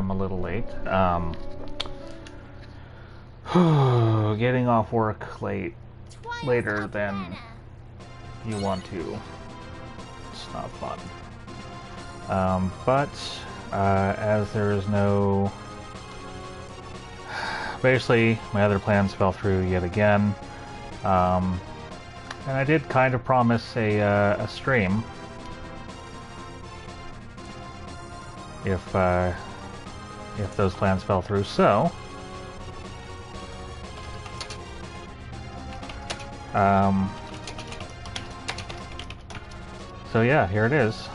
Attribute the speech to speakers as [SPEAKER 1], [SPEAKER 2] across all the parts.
[SPEAKER 1] I'm a little late. Getting off work later than you want to. It's not fun. But as there is no... Basically, my other plans fell through yet again. And I did kind of promise a stream. If those plans fell through, so yeah, here it is.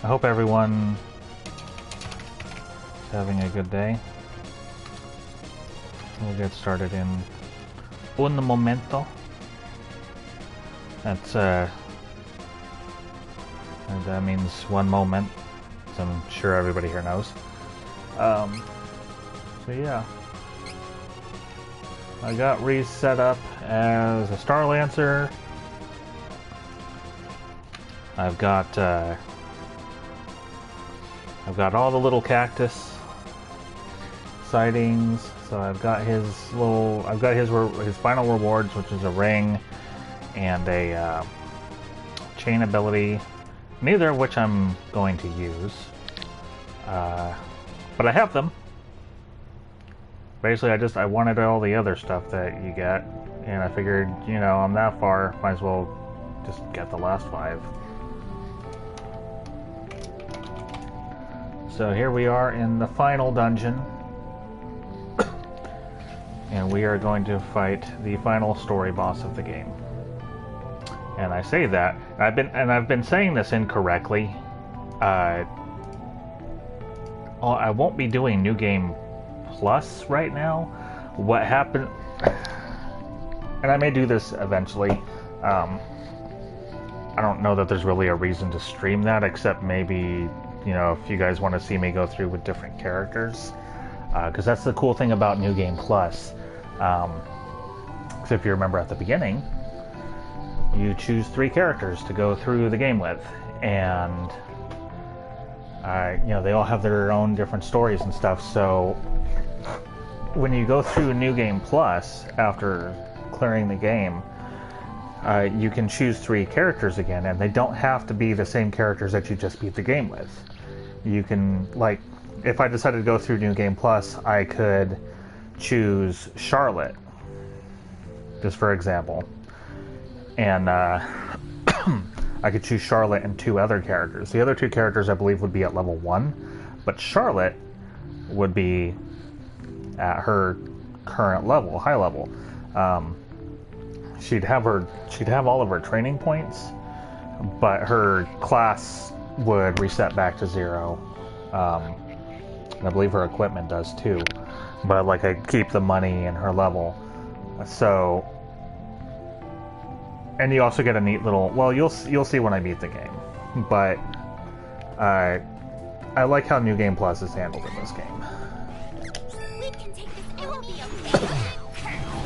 [SPEAKER 1] I hope everyone is having a good day. We'll get started in un momento. That's that means one moment, as I'm sure everybody here knows. So yeah, I got reset up as a Star Lancer. I've got all the little cactus sightings. So I've got his final rewards, which is a ring and a chain ability, neither of which I'm going to use. But I have them. Basically, I wanted all the other stuff that you get, and I figured, you know, I'm that far, might as well just get the last 5. So here we are in the final dungeon. And we are going to fight the final story boss of the game. And I say that I've been saying this incorrectly. I won't be doing New Game Plus right now. What happened? And I may do this eventually. I don't know that there's really a reason to stream that, except maybe, you know, if you guys want to see me go through with different characters. Because that's the cool thing about New Game Plus. Because if you remember at the beginning, you choose 3 characters to go through the game with, and you know, they all have their own different stories and stuff. So when you go through New Game Plus after clearing the game, you can choose 3 characters again, and they don't have to be the same characters that you just beat the game with. You can, like, if I decided to go through New Game Plus, I could choose Charlotte, just for example, and I could choose Charlotte and 2 other characters. The other 2 characters I believe would be at level 1, but Charlotte would be at her current level, high level. She'd have all of her training points, but her class would reset back to 0. And I believe her equipment does too. But like, I keep the money and her level. So, and you also get a neat little, well, you'll see when I beat the game. But I like how New Game Plus is handled in this game.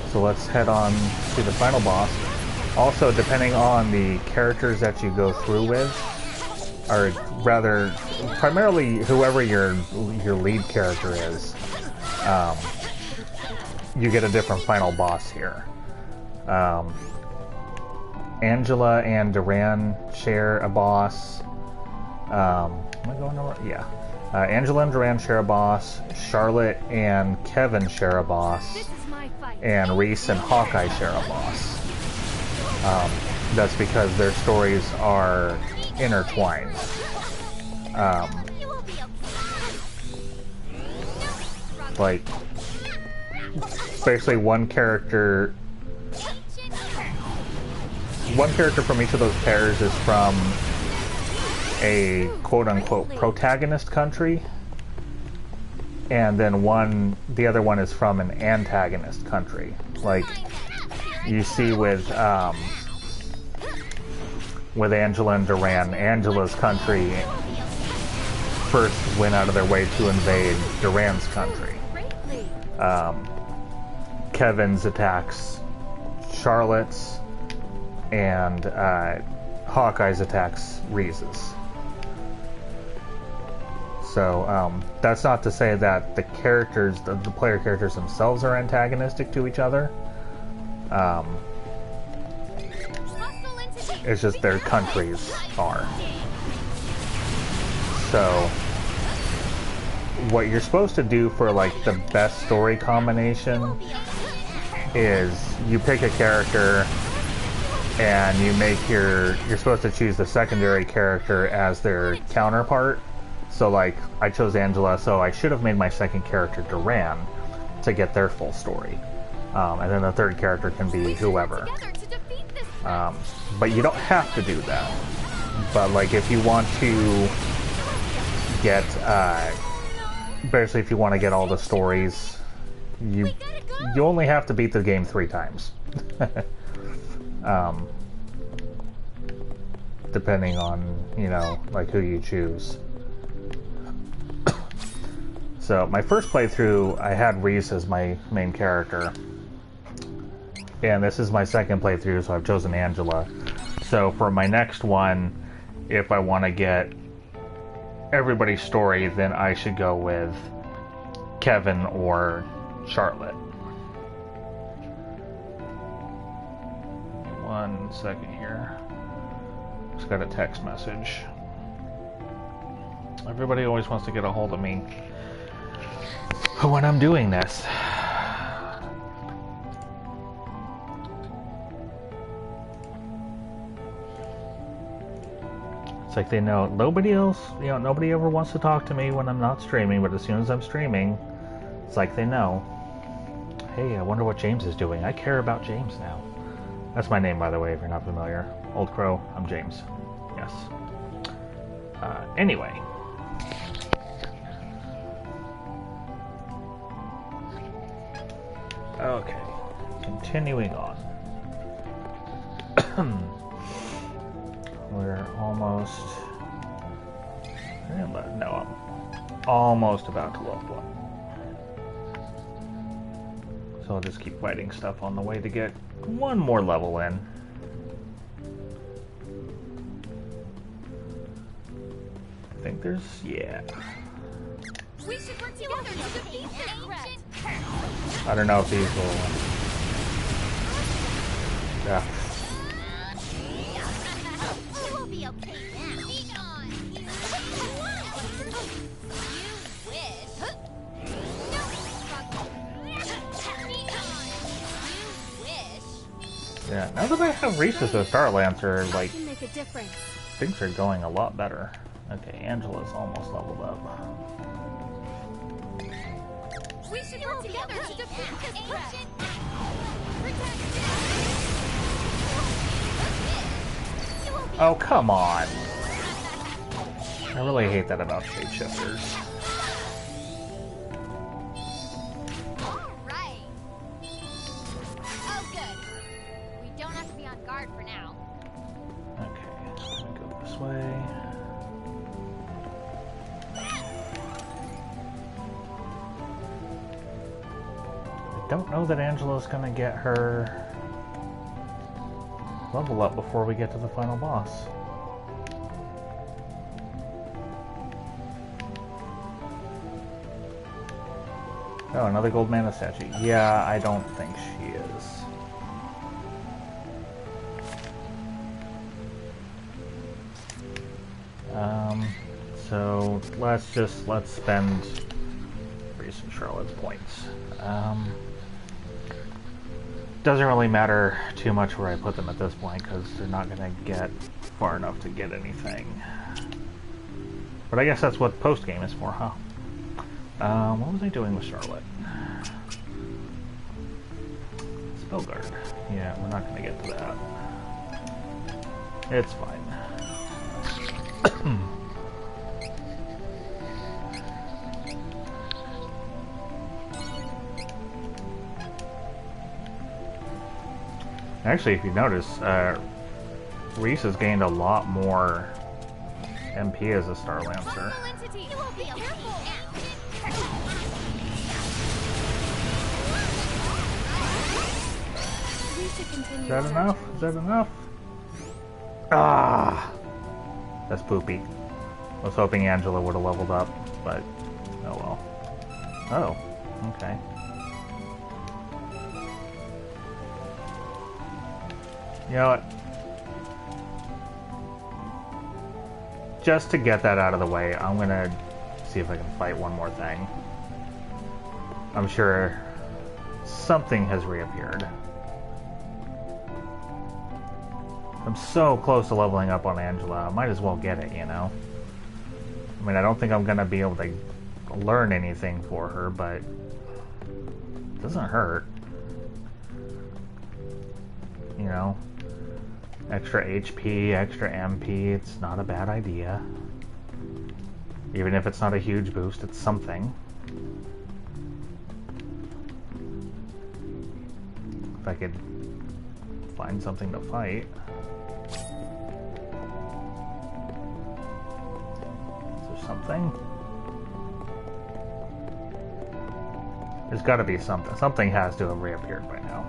[SPEAKER 1] So let's head on to the final boss. Also, depending on the characters that you go through with, or rather, primarily whoever your lead character is, you get a different final boss here. Angela and Duran share a boss. Am I going over? Yeah. Angela and Duran share a boss. Charlotte and Kevin share a boss. And Reese and Hawkeye share a boss. That's because their stories are intertwined. Like, basically one character from each of those pairs is from a quote-unquote protagonist country, and then the other one is from an antagonist country. Like you see with Angela and Duran, Angela's country first went out of their way to invade Duran's country. Kevin's attacks Charlotte's and Hawkeye's attacks Reese's. So that's not to say that the characters, the player characters themselves, are antagonistic to each other. It's just their countries are. So what you're supposed to do for like the best story combination is you pick a character and you make you're supposed to choose the secondary character as their counterpart. So like I chose Angela, so I should have made my second character Duran to get their full story. And then the third character can be whoever. But you don't have to do that. But like if you want to get basically if you want to get all the stories, you only have to beat the game 3 times. Depending on, you know, like who you choose. So my first playthrough, I had Reese as my main character. And this is my second playthrough, so I've chosen Angela. So for my next one, if I want to get everybody's story, then I should go with Kevin or Charlotte. 1 second here. Just got a text message. Everybody always wants to get a hold of me when I'm doing this. It's like they know nobody else, you know, nobody ever wants to talk to me when I'm not streaming, but as soon as I'm streaming, it's like they know. Hey, I wonder what James is doing. I care about James now. That's my name, by the way, if you're not familiar. Old Crow, I'm James. Yes. Anyway. Okay. Continuing on. We're almost... No, I'm almost about to level up. So I'll just keep fighting stuff on the way to get one more level in. I think there's... yeah.
[SPEAKER 2] We should work together to defeat this threat.
[SPEAKER 1] I don't know if these will... yeah.
[SPEAKER 2] We'll be okay now. Be on. You wish. No struggle. Be on. You wish.
[SPEAKER 1] Yeah, now that I have Reese as a Star Lancer, like,
[SPEAKER 2] Can make a difference.
[SPEAKER 1] things are going a lot better. Okay, Angela's almost leveled up.
[SPEAKER 2] We should work together to defeat this threat.
[SPEAKER 1] Oh, come on! I really hate that about shapeshifters.
[SPEAKER 2] Alright. Oh, good. We don't have to be on guard for now.
[SPEAKER 1] Okay, let me go this way. I don't know that Angela's gonna get her level up before we get to the final boss. Oh, another gold mana statue. Yeah, I don't think she is. So let's spend Reese and Charlotte's points. Doesn't really matter too much where I put them at this point because they're not going to get far enough to get anything. But I guess that's what post-game is for, huh? What was I doing with Charlotte? Spellguard. Yeah, we're not going to get to that. It's fine. Actually, if you notice, Reese has gained a lot more MP as a Star Lancer.
[SPEAKER 2] to continue.
[SPEAKER 1] Is that enough? Is that enough? Ah! That's poopy. I was hoping Angela would have leveled up, but oh well. Oh, okay. You know what? Just to get that out of the way, I'm gonna see if I can fight one more thing. I'm sure something has reappeared. I'm so close to leveling up on Angela, I might as well get it, you know? I mean, I don't think I'm gonna be able to learn anything for her, but it doesn't hurt. You know? Extra HP, extra MP, it's not a bad idea. Even if it's not a huge boost, it's something. If I could find something to fight. Is there something? There's gotta be something. Something has to have reappeared by now.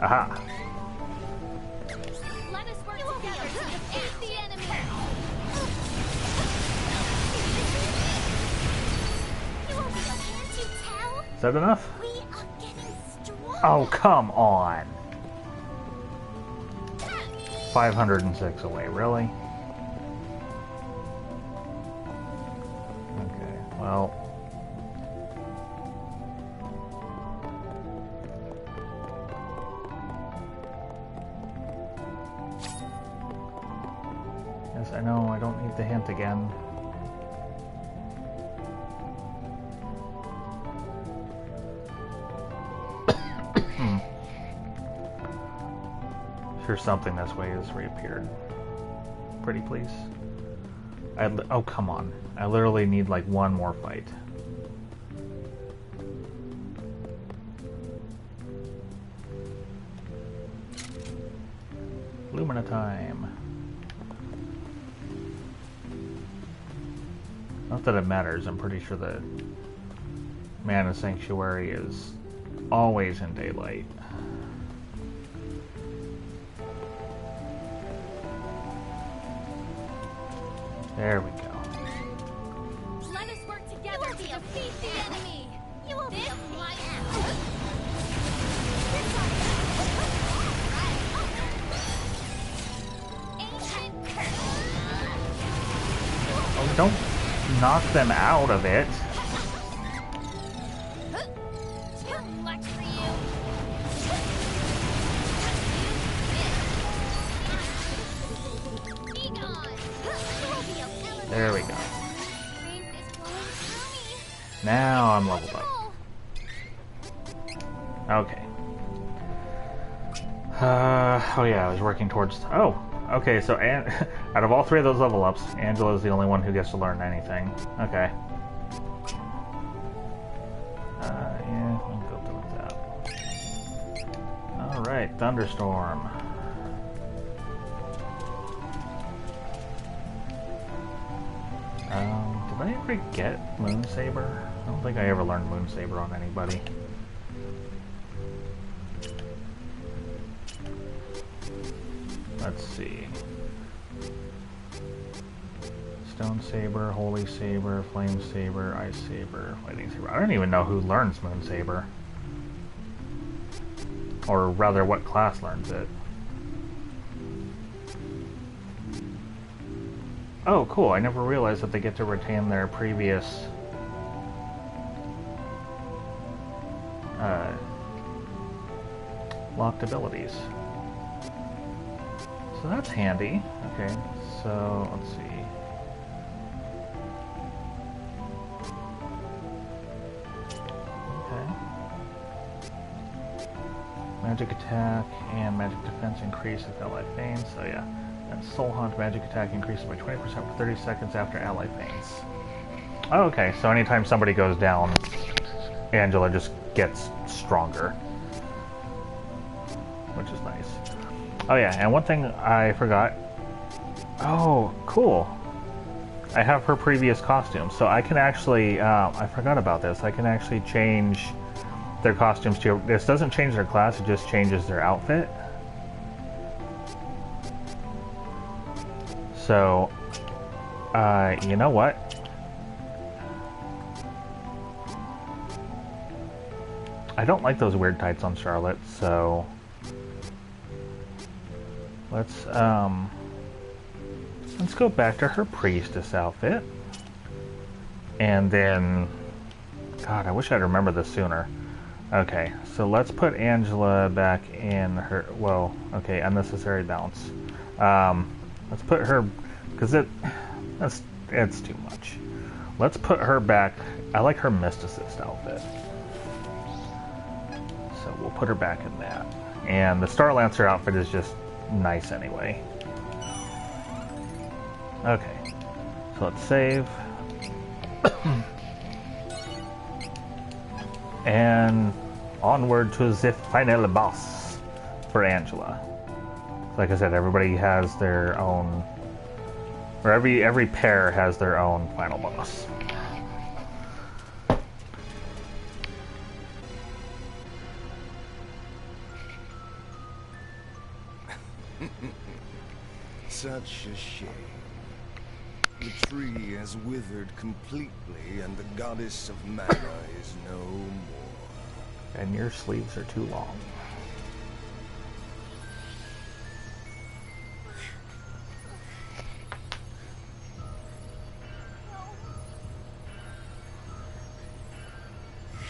[SPEAKER 1] Aha!
[SPEAKER 2] Let us work together to defeat the enemy. You won't be able to tell.
[SPEAKER 1] Is that enough?
[SPEAKER 2] We are getting strong.
[SPEAKER 1] Oh, come on! 506 away, really? Okay, well... Yes, I know, I don't need the hint again. Sure something this way has reappeared. Pretty please. Oh, come on. I literally need like one more fight. Lumina time. Not that it matters, I'm pretty sure the Mana Sanctuary is always in daylight. There we go.
[SPEAKER 2] Let us work together to defeat the enemy. You will be my
[SPEAKER 1] Oh, don't knock them out of it.
[SPEAKER 2] Too much for you. Be gone.
[SPEAKER 1] There we go. Now I'm leveled up. Okay. Oh yeah, I was working towards... Oh! Okay, so out of all three of those level ups, Angela's the only one who gets to learn anything. Okay. Yeah, we'll go with that. Alright, Thunderstorm. Did I ever get Moonsaber? I don't think I ever learned Moonsaber on anybody. Let's see. Stone Saber, Holy Saber, Flame Saber, Ice Saber, Lightning Saber. I don't even know who learns Moonsaber. Or rather, what class learns it. Oh, cool. I never realized that they get to retain their previous... locked abilities. So that's handy. Okay, so let's see. Okay. Magic attack and magic defense increase if ally faints. So yeah. And Soul Hunt magic attack increases by 20% for 30 seconds after ally faints. Oh, okay, so anytime somebody goes down, Angela just gets stronger. Which is nice. Oh yeah, and one thing I forgot. Oh, cool. I have her previous costume, so I can actually, I forgot about this, I can actually change their costumes too. This doesn't change their class, it just changes their outfit. So, you know what? I don't like those weird tights on Charlotte, so let's go back to her priestess outfit. And then, God, I wish I'd remember this sooner. Okay, so let's put Angela back in her, well, okay, unnecessary bounce. Let's put her, because it's too much. Let's put her back. I like her mysticist outfit. So we'll put her back in that. And the Star Lancer outfit is just nice anyway. Okay, so let's save. And onward to the final boss for Angela. Like I said, everybody has their own, or every pair has their own final boss.
[SPEAKER 3] Such a shame. The tree has withered completely, and the goddess of mana is no more.
[SPEAKER 1] And your sleeves are too long.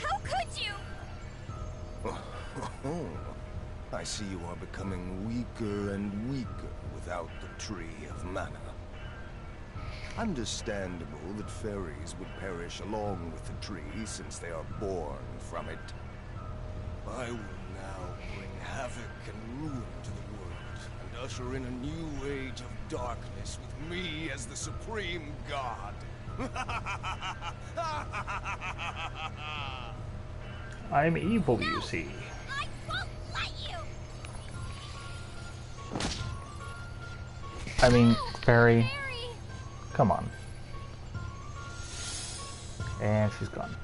[SPEAKER 2] How could you?
[SPEAKER 3] I see you are becoming weaker and weaker without the tree of mana. Understandable that fairies would perish along with the tree since they are born from it. I will now bring havoc and ruin to the world and usher in a new age of darkness with me as the supreme god.
[SPEAKER 1] I'm evil, you see.
[SPEAKER 2] I won't let you!
[SPEAKER 1] I mean, fairy. Come on. And she's gone.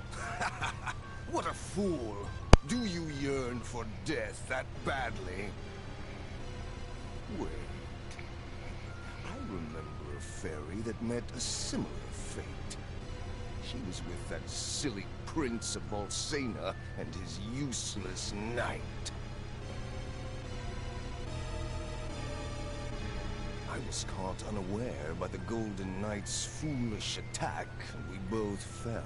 [SPEAKER 3] What a fool! Do you yearn for death that badly? Wait. I remember a fairy that met a similar fate. She was with that silly Prince of Volsena and his useless knight. I was caught unaware by the Golden Knight's foolish attack, and we both fell.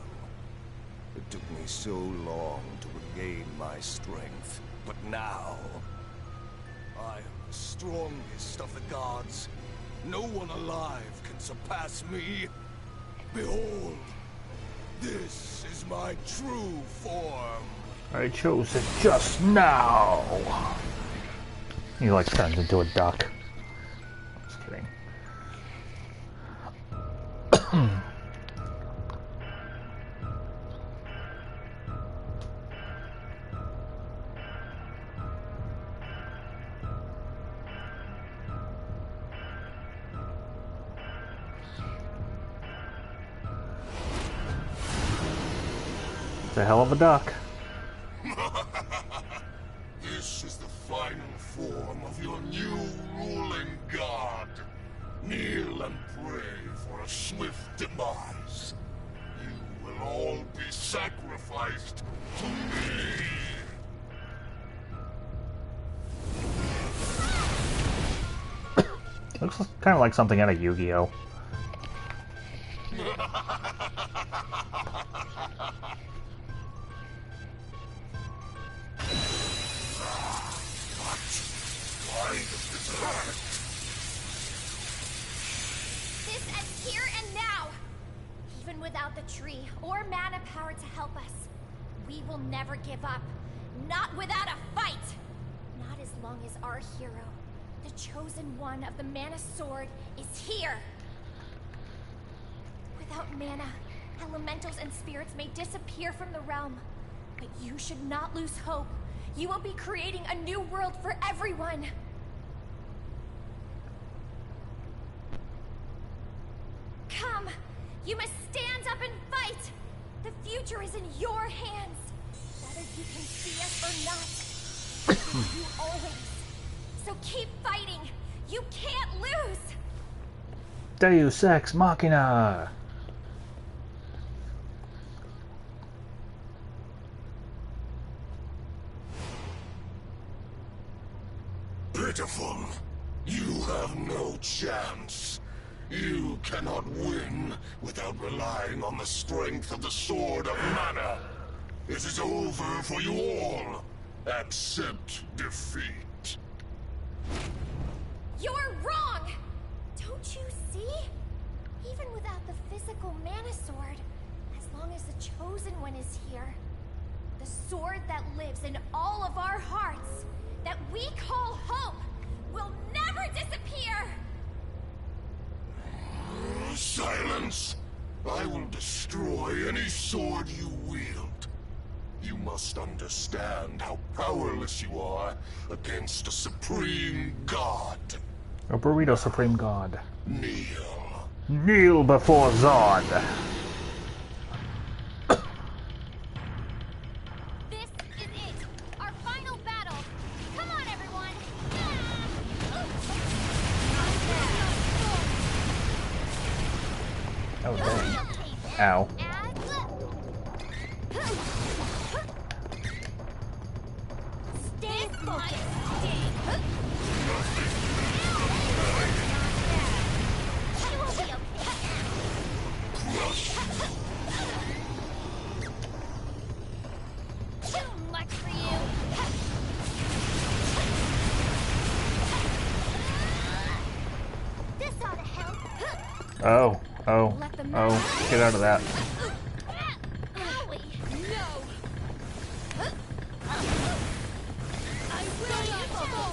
[SPEAKER 3] It took me so long to regain my strength, but now I am the strongest of the gods. No one alive can surpass me. Behold, this is my true form.
[SPEAKER 1] I chose it just now. He like turns into a duck. Just kidding. It's a hell of a duck.
[SPEAKER 3] This is the final form of your new ruling god. Kneel and pray for a swift demise. You will all be sacrificed to me.
[SPEAKER 1] Looks kind of like something out of Yu-Gi-Oh.
[SPEAKER 2] This ends here and now. Even without the tree or mana power to help us, we will never give up. Not without a fight. Not as long as our hero, the chosen one of the Mana Sword, is here. Without mana, elementals and spirits may disappear from the realm. But you should not lose hope. You will be creating a new world for everyone. Come! You must stand up and fight! The future is in your hands. Whether You can see us or not. You always. So keep fighting. You can't lose.
[SPEAKER 1] Deus Ex Machina.
[SPEAKER 3] Pitiful. You have no chance. You cannot win without relying on the strength of the Sword of Mana. It is over for you all. Accept defeat.
[SPEAKER 2] You're wrong! Don't you see? Even without the physical Mana Sword, as long as the Chosen One is here, the sword that lives in all of our hearts, that we call hope, will never disappear!
[SPEAKER 3] Silence! I will destroy any sword you wield. You must understand how powerless you are against a supreme god.
[SPEAKER 1] A burrito supreme god.
[SPEAKER 3] Kneel.
[SPEAKER 1] Kneel before Zod.
[SPEAKER 2] This is it! Our final battle! Come on, everyone!
[SPEAKER 1] Oh, dang. Ow.
[SPEAKER 2] Stay focused! You will be okay. Too much for you. This ought to help.
[SPEAKER 1] Oh. Oh. Oh. Get out of that.
[SPEAKER 2] Owie. No. I will not fall.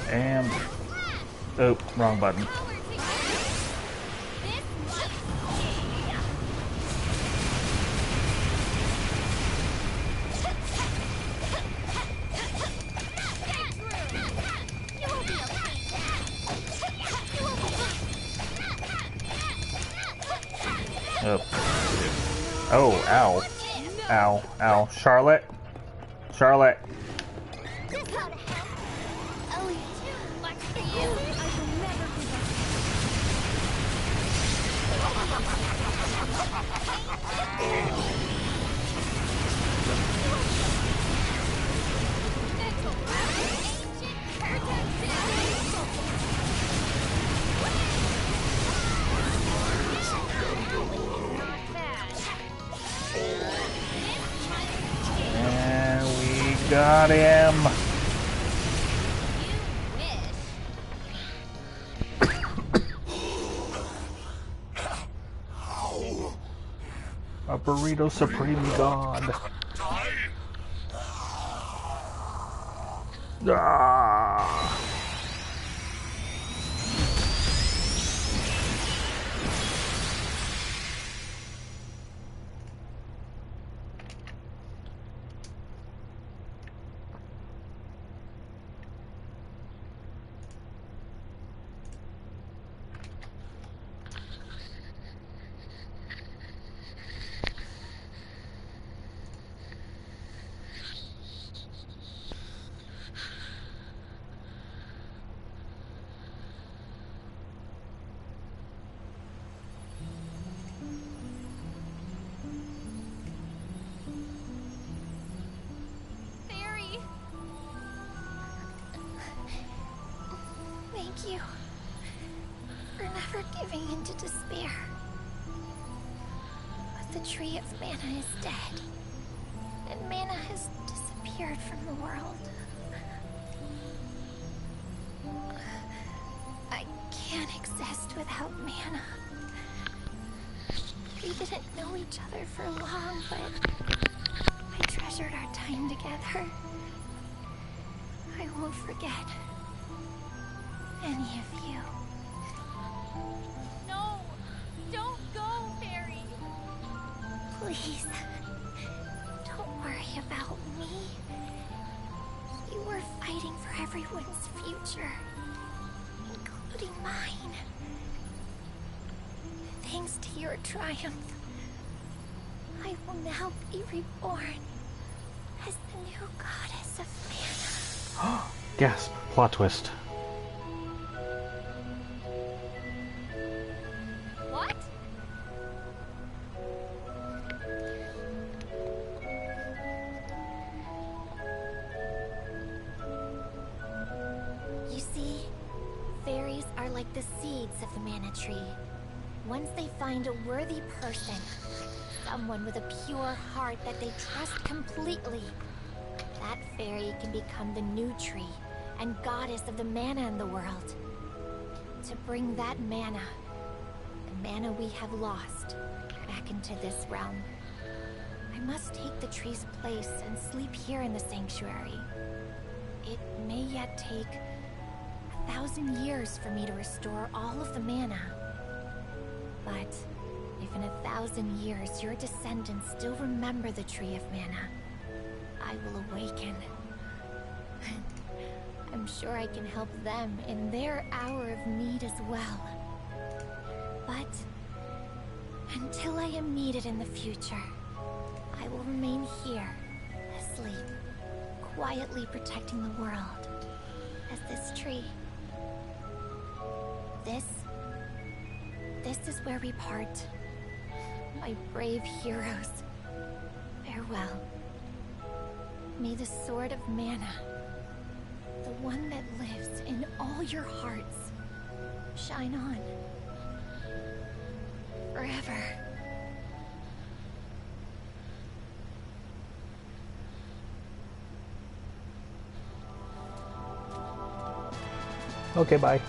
[SPEAKER 1] And... oh, wrong button. Oh. Oh, ow. Ow, ow. Charlotte? Charlotte.
[SPEAKER 2] This ought to help. Oh, too much for you. I will never give
[SPEAKER 1] And we got him. A burrito supreme god. Ah.
[SPEAKER 2] Thank you for never giving in to despair. But the Tree of Mana is dead, and Mana has disappeared from the world. I can't exist without Mana. We didn't know each other for long, but I treasured our time together. I won't forget any of you. No! Don't go, Fairy! Please, don't worry about me. You were fighting for everyone's future, including mine. Thanks to your triumph, I will now be reborn as the new goddess of mana.
[SPEAKER 1] Gasp. Plot twist.
[SPEAKER 2] What? You see, fairies are like the seeds of the mana tree. Once they find a worthy person, someone with a pure heart that they trust completely, that fairy can become the new tree and goddess of the mana in the world. To bring that mana, the mana we have lost, back into this realm, I must take the tree's place and sleep here in the sanctuary. It may yet take 1,000 years for me to restore all of the mana. But if in 1,000 years your descendants still remember the Tree of Mana, I will awaken. I'm sure I can help them in their hour of need as well. But until I am needed in the future, I will remain here, asleep, quietly protecting the world, as this tree. This is where we part. My brave heroes. Farewell. May the Sword of Mana, the one that lives in all your hearts, shine on. Forever.
[SPEAKER 1] Okay, bye.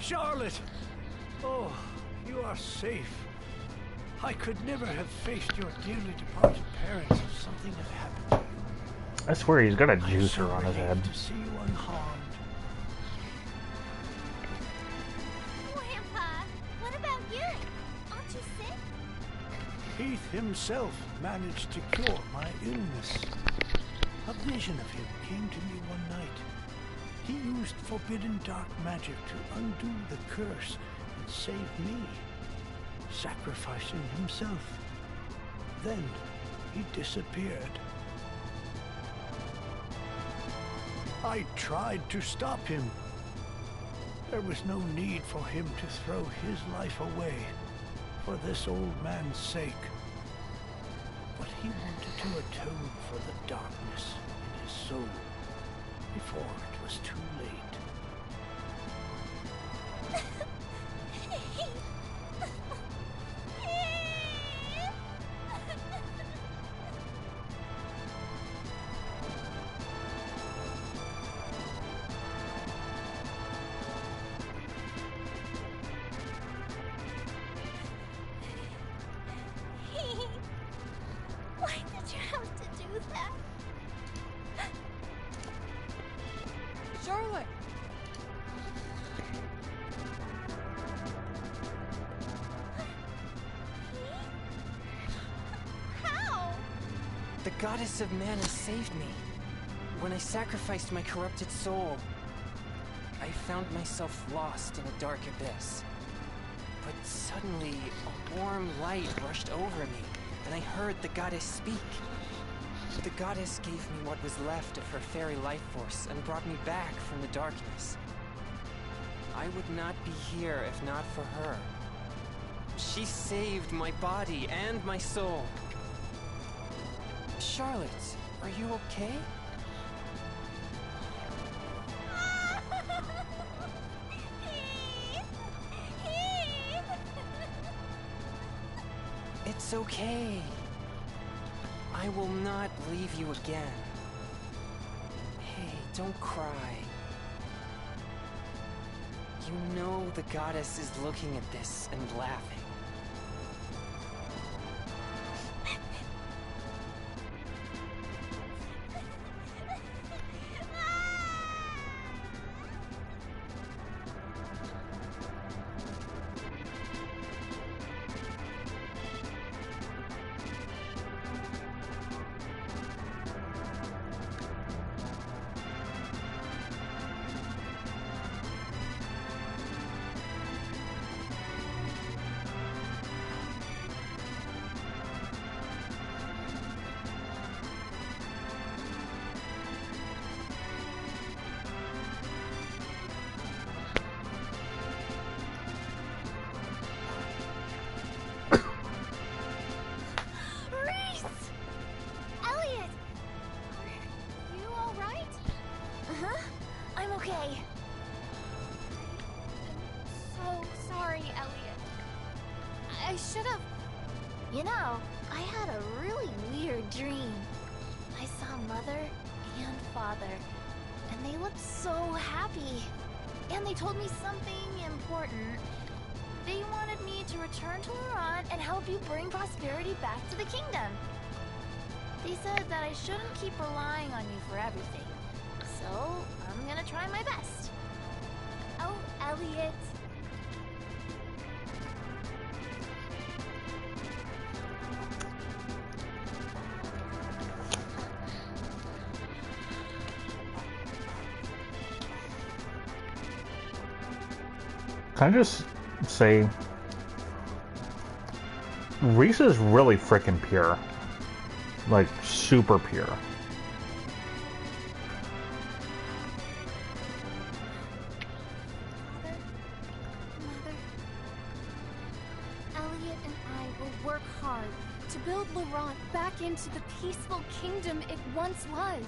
[SPEAKER 4] Charlotte! Oh, you are safe. I could never have faced your dearly departed parents if something had happened to you.
[SPEAKER 1] I swear he's got a juicer on his head.
[SPEAKER 4] To see you unharmed.
[SPEAKER 2] Grandpa, what about you? Aren't you sick?
[SPEAKER 4] Heath himself managed to cure my illness. A vision of him came to me one night. He used forbidden dark magic to undo the curse and save me, sacrificing himself. Then he disappeared. I tried to stop him. There was no need for him to throw his life away for this old man's sake. But he wanted to atone for the darkness in his soul before it was too late.
[SPEAKER 2] Why did you have to do that?
[SPEAKER 5] Charlotte!
[SPEAKER 2] How?
[SPEAKER 5] The goddess of mana saved me. When I sacrificed my corrupted soul, I found myself lost in a dark abyss. But suddenly, a warm light rushed over me, and I heard the goddess speak. The goddess gave me what was left of her fairy life force and brought me back from the darkness. I would not be here if not for her. She saved my body and my soul. Charlotte, are you okay? It's okay. I will not leave you again. Hey, don't cry. You know the goddess is looking at this and laughing.
[SPEAKER 2] You know, I had a really weird dream. I saw Mother and Father, and they looked so happy. And they told me something important. They wanted me to return to Iran and help you bring prosperity back to the kingdom. They said that I shouldn't keep relying on you for everything. So, I'm gonna try my best. Oh, Elliot.
[SPEAKER 1] Can I just say, Reese is really freaking pure. Like, super pure.
[SPEAKER 2] Mother, Elliot and I will work hard to build Laurent back into the peaceful kingdom it once was.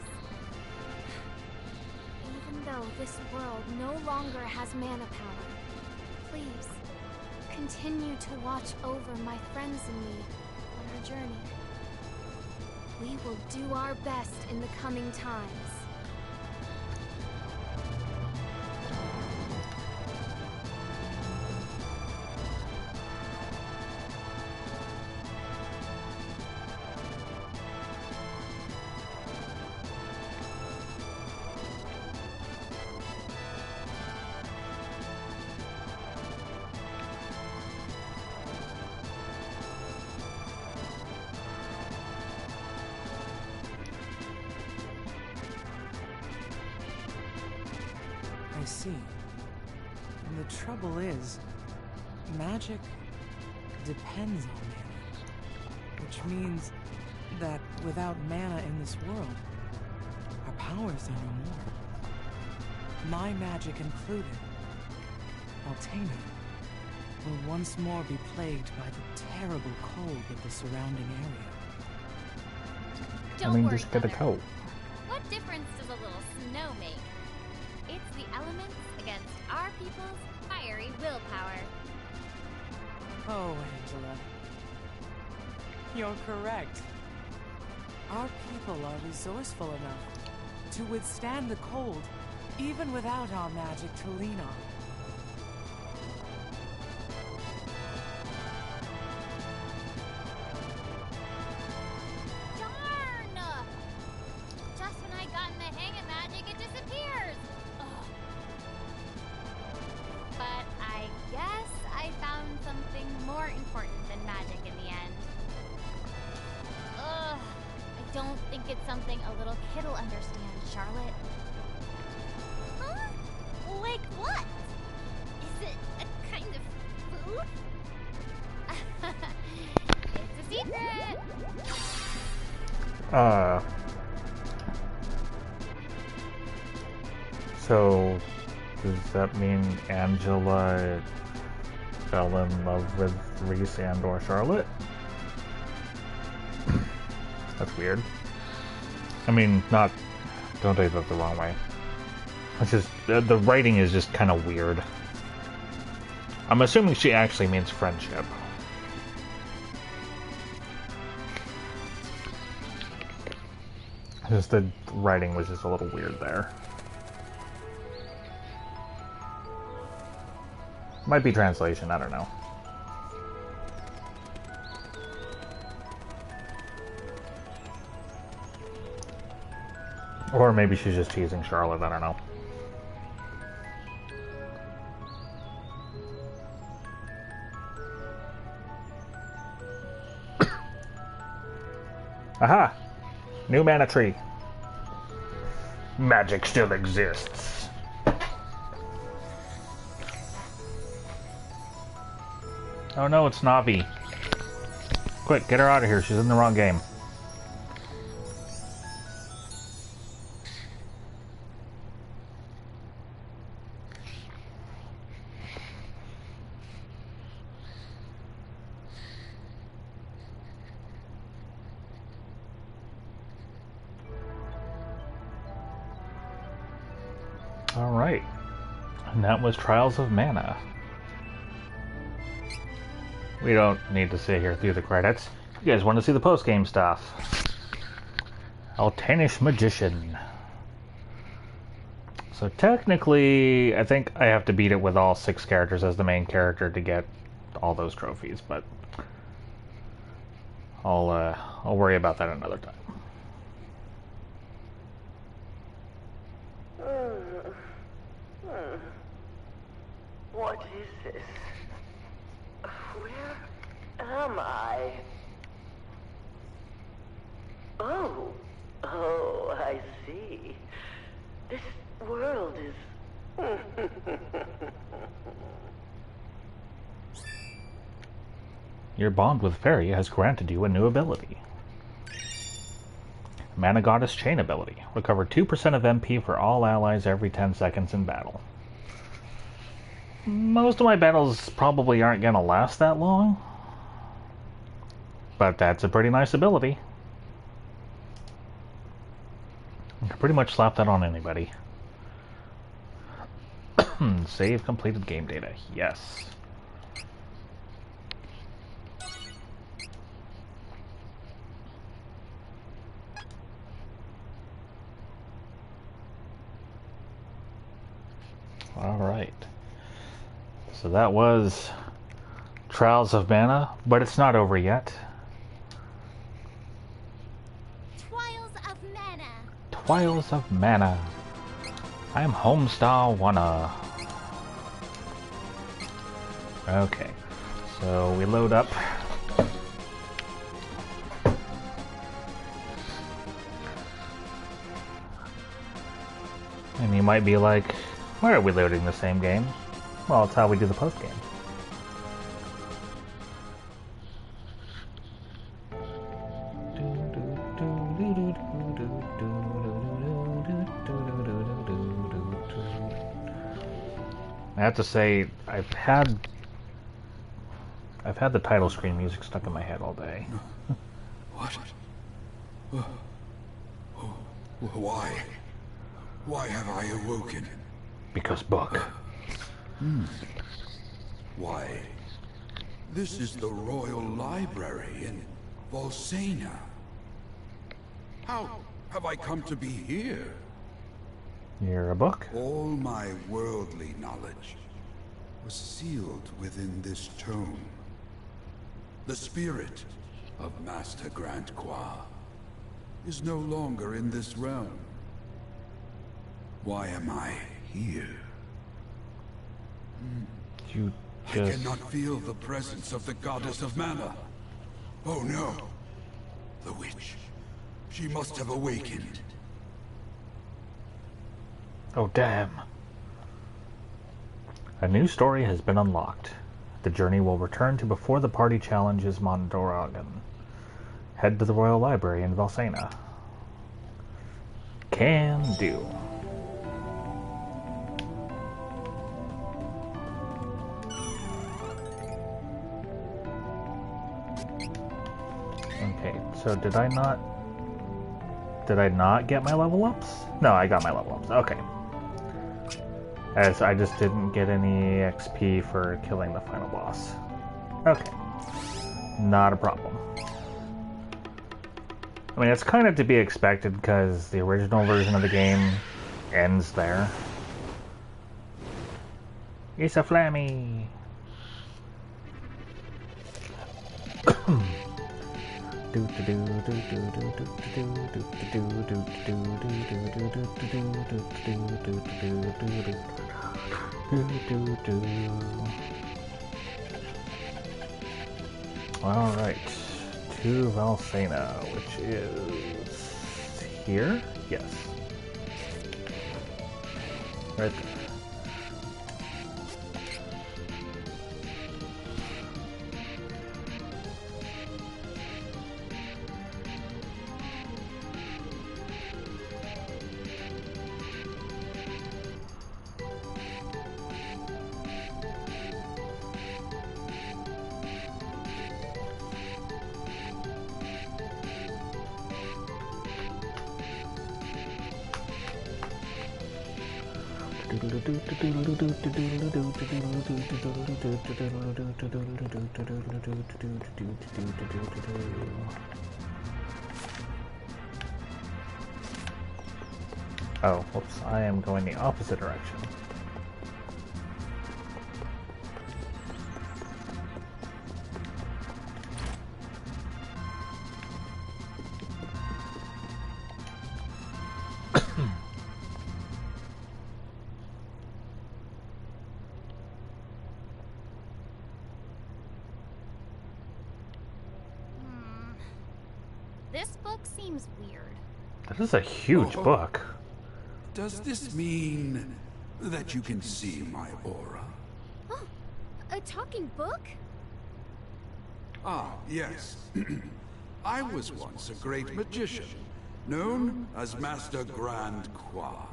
[SPEAKER 2] Even though this world no longer has mana power, please, continue to watch over my friends and me on our journey. We will do our best in the coming times.
[SPEAKER 5] I see. And the trouble is, magic depends on mana. Which means that without mana in this world, our powers are no more. My magic included, Altania, will once more be plagued by the terrible cold of the surrounding area.
[SPEAKER 2] Don't
[SPEAKER 1] I mean,
[SPEAKER 2] worry,
[SPEAKER 1] just get a
[SPEAKER 2] Mother.
[SPEAKER 1] coat.
[SPEAKER 2] What difference does a little snow make? It's the elements against our people's fiery willpower.
[SPEAKER 5] Oh, Angela. You're correct. Our people are resourceful enough to withstand the cold, even without our magic to lean on.
[SPEAKER 2] Darn! Just when I got in the hang of magic, it disappears! Ugh. But I guess I found something more important than magic in the end. Ugh. I don't think it's something a little kid'll understand, Charlotte. Huh? Like what? Is it a kind of food? It's a secret!
[SPEAKER 1] So, does that mean Angela fell in love with Reese and or Charlotte? That's weird. I mean, don't take that the wrong way. It's just, the writing is just kind of weird. I'm assuming she actually means friendship. Just the writing was just a little weird there. Might be translation, I don't know. Or maybe she's just teasing Charlotte, I don't know. Aha! New mana tree. Magic still exists. Oh no, it's Navi. Quick, get her out of here. She's in the wrong game. Alright. And that was Trials of Mana. We don't need to sit here through the credits. You guys want to see the post-game stuff. Altanish Magician. So technically, I think I have to beat it with all 6 characters as the main character to get all those trophies, but I'll worry about that another time.
[SPEAKER 6] What is this? Where am I? Oh, I see. This world is...
[SPEAKER 1] Your bond with Fairy has granted you a new ability. Mana Goddess Chain ability. Recover 2% of MP for all allies every 10 seconds in battle. Most of my battles probably aren't going to last that long, but that's a pretty nice ability. You can pretty much slap that on anybody. Save completed game data. Yes. All right. So that was Trials of Mana, but it's not over yet.
[SPEAKER 2] Trials of Mana.
[SPEAKER 1] Trials of Mana. I'm Homestar Wanna. Okay, so we load up. And you might be like, why are we loading the same game? Well, it's how we do the post game. I have to say, I've had the title screen music stuck in my head all day.
[SPEAKER 7] What? Why? Why have I awoken?
[SPEAKER 1] Because book.
[SPEAKER 7] Why? This is the Royal Library in Volsena. How have I come to be here?
[SPEAKER 1] You're a book?
[SPEAKER 7] All my worldly knowledge was sealed within this tome. The spirit of Master Grand Qua is no longer in this realm. Why am I here?
[SPEAKER 1] You
[SPEAKER 7] I
[SPEAKER 1] just...
[SPEAKER 7] cannot feel the presence of the Goddess of Mana. Oh no! The witch. She must have awakened.
[SPEAKER 1] Oh, damn. A new story has been unlocked. The journey will return to before the party challenges Mondoragan. Head to the Royal Library in Volsena. Can do. Okay, so did I not get my level ups? No, I got my level ups. Okay. As I just didn't get any XP for killing the final boss. Okay. Not a problem. I mean, it's kind of to be expected because the original version of the game ends there. It's a flammy. All right, to Valsena, which is here. Yes, right there. Oh, whoops, I am going the opposite direction.
[SPEAKER 2] This book seems weird.
[SPEAKER 1] This is a huge book.
[SPEAKER 7] Does this mean that you can see my aura?
[SPEAKER 2] Oh, a talking book?
[SPEAKER 7] Ah, yes. I was once a great magician, known as Master Grand-Qua.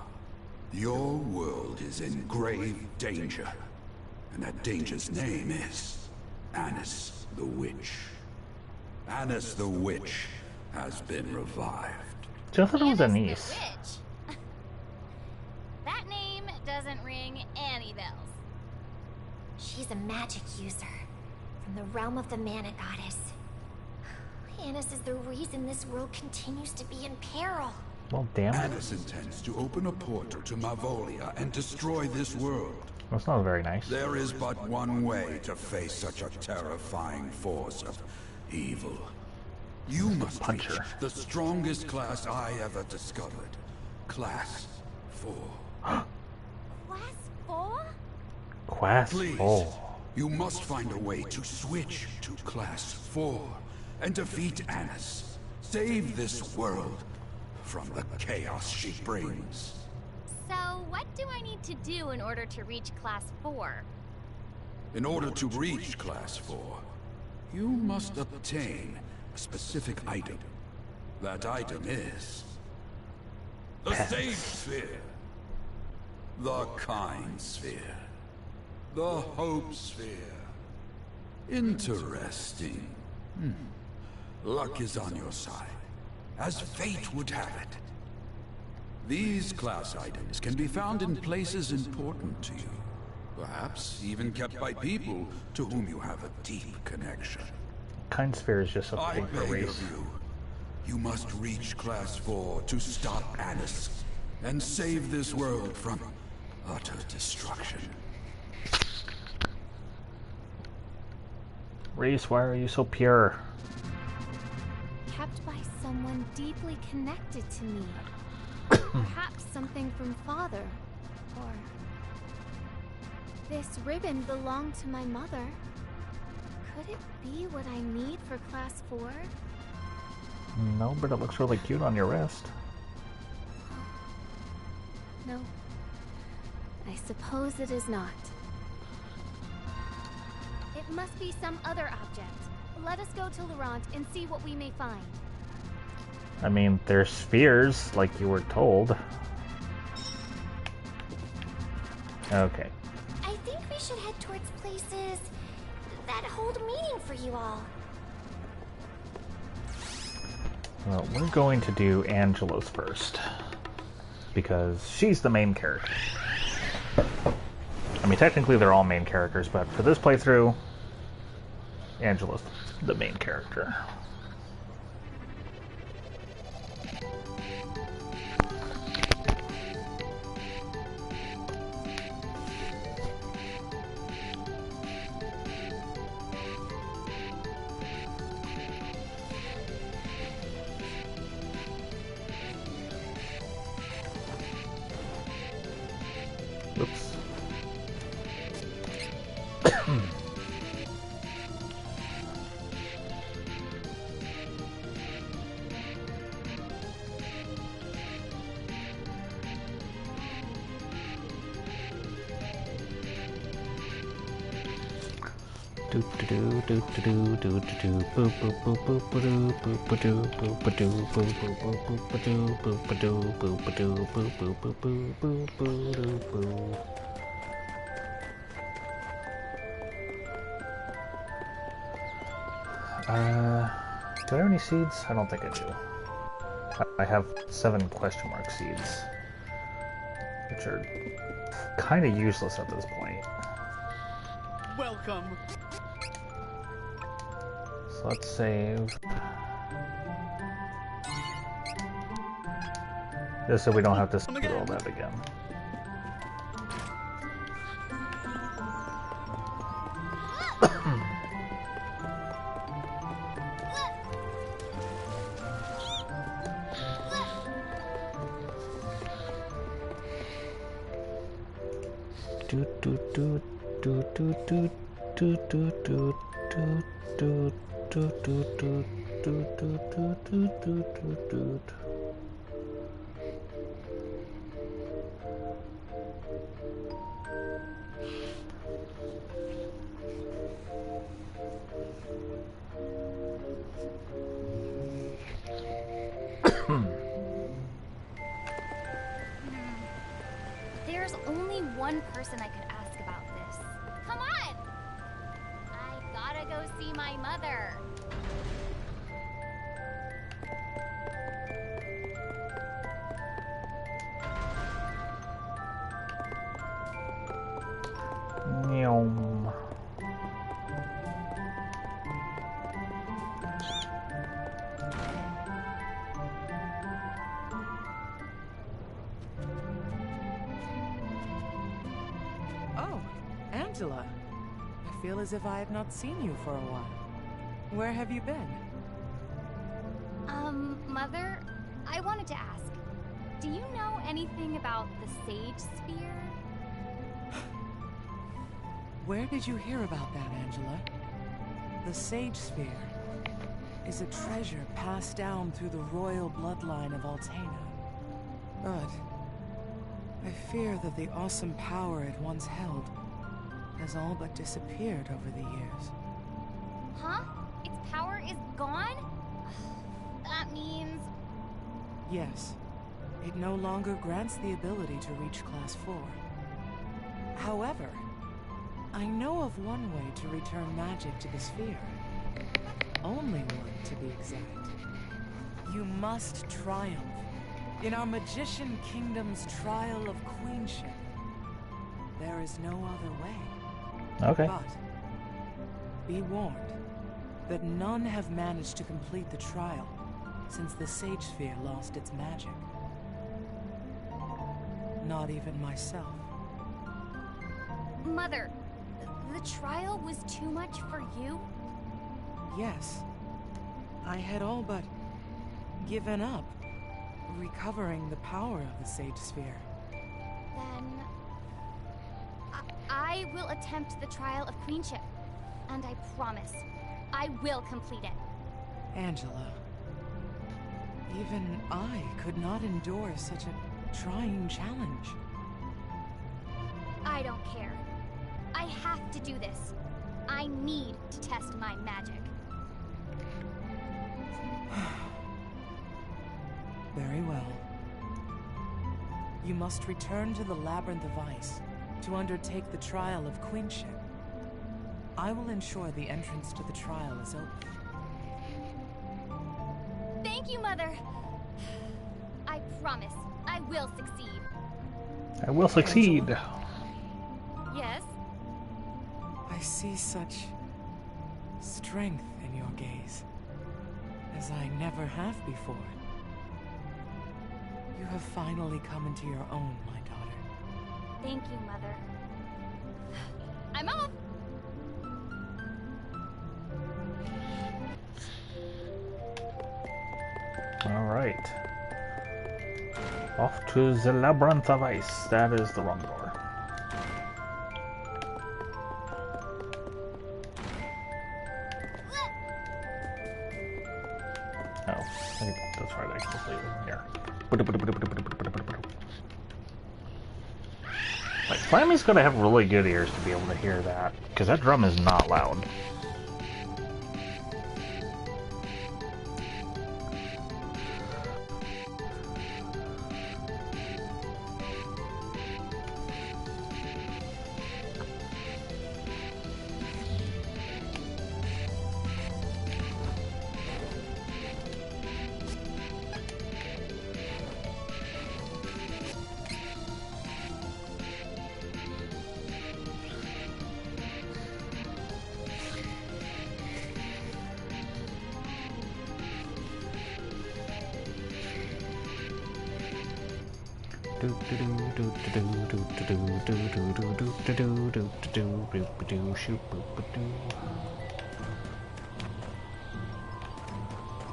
[SPEAKER 7] Your world is in grave danger, and that danger's name is Anis the Witch. Anis the Witch has been revived.
[SPEAKER 1] Just thought it was a
[SPEAKER 2] Anis the
[SPEAKER 1] niece.
[SPEAKER 2] Witch. That name doesn't ring any bells. She's a magic user from the realm of the Mana Goddess. Anis is the reason this world continues to be in peril.
[SPEAKER 1] Well, damn it.
[SPEAKER 7] Anis intends to open a portal to Mavolia and destroy this world.
[SPEAKER 1] That's not very nice.
[SPEAKER 7] There is but one way to face such a terrifying force of evil. You must
[SPEAKER 1] Puncher.
[SPEAKER 7] reach the strongest class I ever discovered. Class 4.
[SPEAKER 2] Class 4?
[SPEAKER 1] Class
[SPEAKER 7] Please,
[SPEAKER 1] 4.
[SPEAKER 7] you must find a way to switch to Class 4 and defeat Anis. Save this world from the chaos she brings.
[SPEAKER 2] So, what do I need to do in order to reach Class 4?
[SPEAKER 7] In order to reach Class 4, you must obtain a specific item. That item is the Sage Sphere, the Kind Sphere, the Hope Sphere. Interesting. Luck is on your side, as fate would have it. These class items can be found in places important to you. Perhaps even kept by people to whom you have a deep connection.
[SPEAKER 1] Kind Sphere is just
[SPEAKER 7] I
[SPEAKER 1] something for
[SPEAKER 7] beg
[SPEAKER 1] race.
[SPEAKER 7] of you, you must reach Class 4 to stop Anis and save this world from utter destruction.
[SPEAKER 1] Reese, why are you so pure?
[SPEAKER 2] Kept by someone deeply connected to me. Perhaps something from Father, or... This ribbon belonged to my mother. Could it be what I need for Class 4?
[SPEAKER 1] No, but it looks really cute on your wrist.
[SPEAKER 2] No. I suppose it is not. It must be some other object. Let us go to Laurent and see what we may find.
[SPEAKER 1] I mean, they're spheres, like you were told. Okay.
[SPEAKER 2] I think we should head towards places that hold meaning for you all.
[SPEAKER 1] Well, we're going to do Angelos first. Because she's the main character. I mean, technically they're all main characters, but for this playthrough, Angelos, the main character. Do I have any seeds? I don't think I do. I have 7 question mark seeds, which are kind of useless at this point.
[SPEAKER 8] Welcome.
[SPEAKER 1] So let's save. Just so we don't have to do all that again.
[SPEAKER 2] There's only one person I could ask about this. Come on! I gotta go see my mother.
[SPEAKER 1] Meow.
[SPEAKER 9] Oh, Angela. I feel as if I have not seen you for a while. Where have you been?
[SPEAKER 2] Mother, I wanted to ask, do you know anything about the Sage Sphere?
[SPEAKER 9] Where did you hear about that, Angela? The Sage Sphere is a treasure passed down through the royal bloodline of Altena. But I fear that the awesome power it once held has all but disappeared over the years.
[SPEAKER 2] Huh? Its power is gone? That means...
[SPEAKER 9] Yes, it no longer grants the ability to reach Class 4. However, I know of one way to return magic to the sphere. Only one, to be exact. You must triumph in our Magician Kingdom's trial of queenship. There is no other way.
[SPEAKER 1] Okay.
[SPEAKER 9] But be warned that none have managed to complete the trial since the Sage Sphere lost its magic. Not even myself.
[SPEAKER 2] Mother, the trial was too much for you?
[SPEAKER 9] Yes. I had all but given up recovering the power of the Sage Sphere.
[SPEAKER 2] Then... I will attempt the trial of queenship. And I promise, I will complete it.
[SPEAKER 9] Angela, even I could not endure such a trying challenge.
[SPEAKER 2] I don't care. I have to do this. I need to test my magic.
[SPEAKER 9] Very well. You must return to the Labyrinth of Ice to undertake the trial of queenship. I will ensure the entrance to the trial is open.
[SPEAKER 2] Thank you, Mother. I promise I will succeed.
[SPEAKER 1] I will succeed.
[SPEAKER 9] Angela?
[SPEAKER 2] Yes?
[SPEAKER 9] I see such strength in your gaze, as I never have before. You have finally come into your own, my daughter.
[SPEAKER 2] Thank you, Mother. I'm off!
[SPEAKER 1] Alright. Off to the Labyrinth of Ice. That is the wrong door. Oh, I think that's right. I can just leave it here. Like, Flammy's gonna have really good ears to be able to hear that, because that drum is not loud.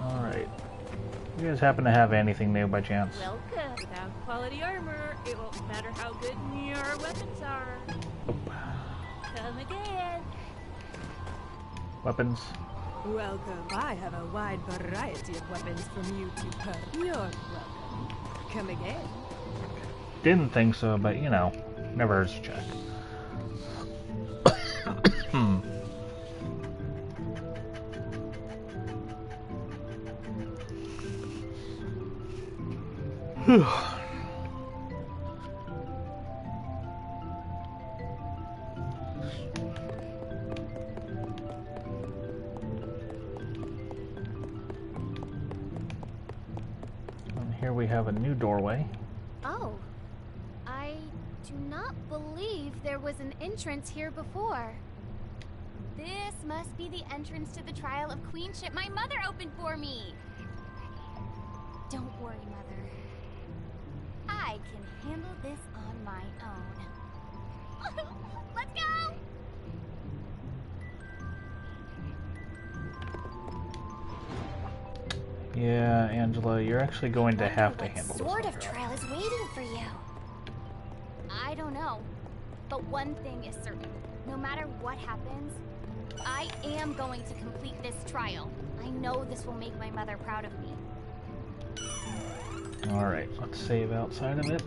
[SPEAKER 1] Alright. You guys happen to have anything new by chance?
[SPEAKER 10] Welcome. Without quality armor, it won't matter how good your weapons are.
[SPEAKER 1] Nope.
[SPEAKER 10] Come again.
[SPEAKER 1] Weapons.
[SPEAKER 11] Welcome. I have a wide variety of weapons from you to her. You're welcome. Come again.
[SPEAKER 1] Didn't think so, but you know, never hurts to check. And here we have a new doorway.
[SPEAKER 2] Oh. I do not believe there was an entrance here before. This must be the entrance to the trial of queenship my mother opened for me. Don't worry, Mother. I can handle this on my own. Let's go!
[SPEAKER 1] Yeah, Angela, you're actually going to have to handle this.
[SPEAKER 2] What sort of trial is waiting for you? I don't know. But one thing is certain. No matter what happens, I am going to complete this trial. I know this will make my mother proud of me.
[SPEAKER 1] Alright, let's save outside of it.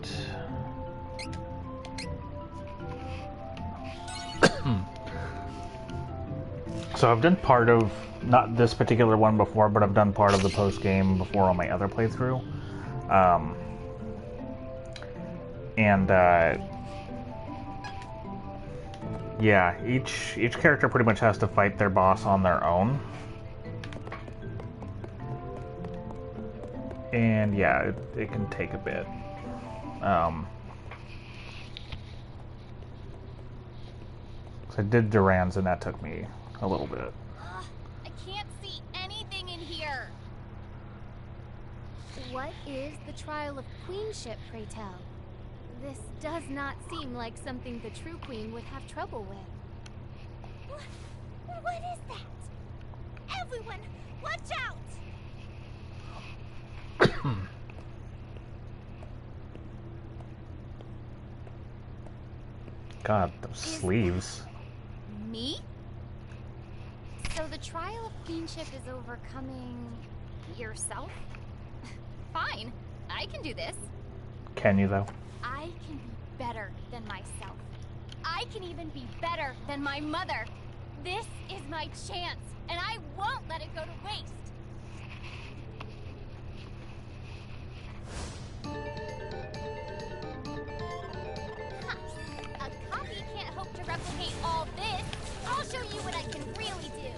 [SPEAKER 1] So I've done part of, not this particular one before, but I've done part of the post-game before on my other playthrough. Yeah, each character pretty much has to fight their boss on their own. And yeah, it can take a bit. So I did Duran's and that took me a little bit.
[SPEAKER 2] I can't see anything in here. What is the trial of queenship, pray tell? This does not seem like something the true queen would have trouble with. What is that? Everyone, watch out!
[SPEAKER 1] God, those sleeves.
[SPEAKER 2] Me? So the trial of queenship is overcoming yourself? Fine, I can do this.
[SPEAKER 1] Can you, though?
[SPEAKER 2] I can be better than myself. I can even be better than my mother. This is my chance, and I won't let it go to waste. A copy can't hope to replicate all this. I'll show you what I can really do.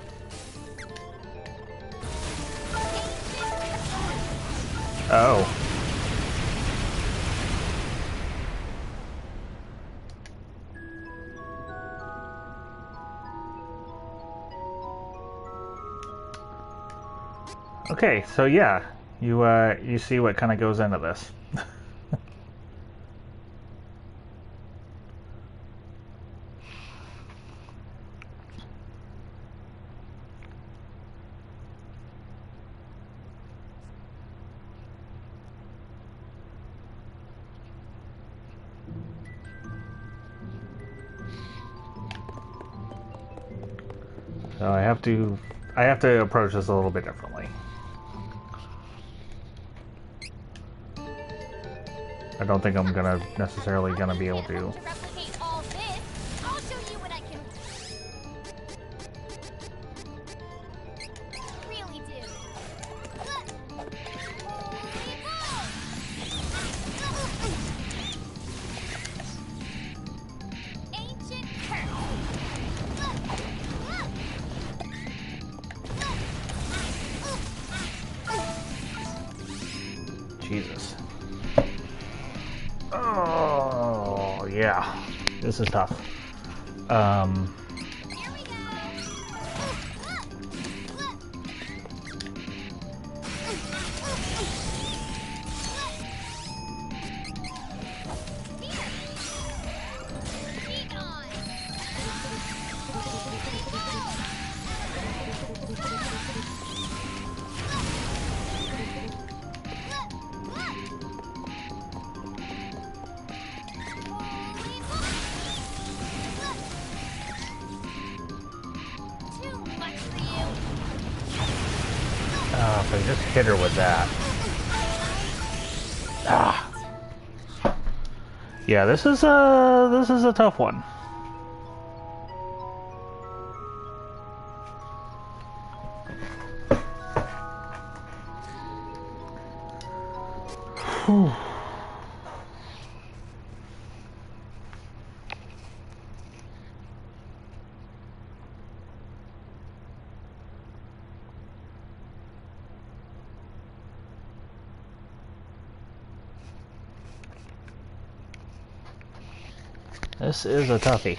[SPEAKER 1] Oh. Okay, so yeah, you see what kind of goes into this. So I have to approach this a little bit differently. I don't think I'm necessarily gonna be able to. Jesus. Oh, yeah. This is tough.
[SPEAKER 2] Here we go. Here. Be gone. Too much for you.
[SPEAKER 1] If I just hit her with that. Ah. Yeah, this is a tough one. Whew. This is a toughie.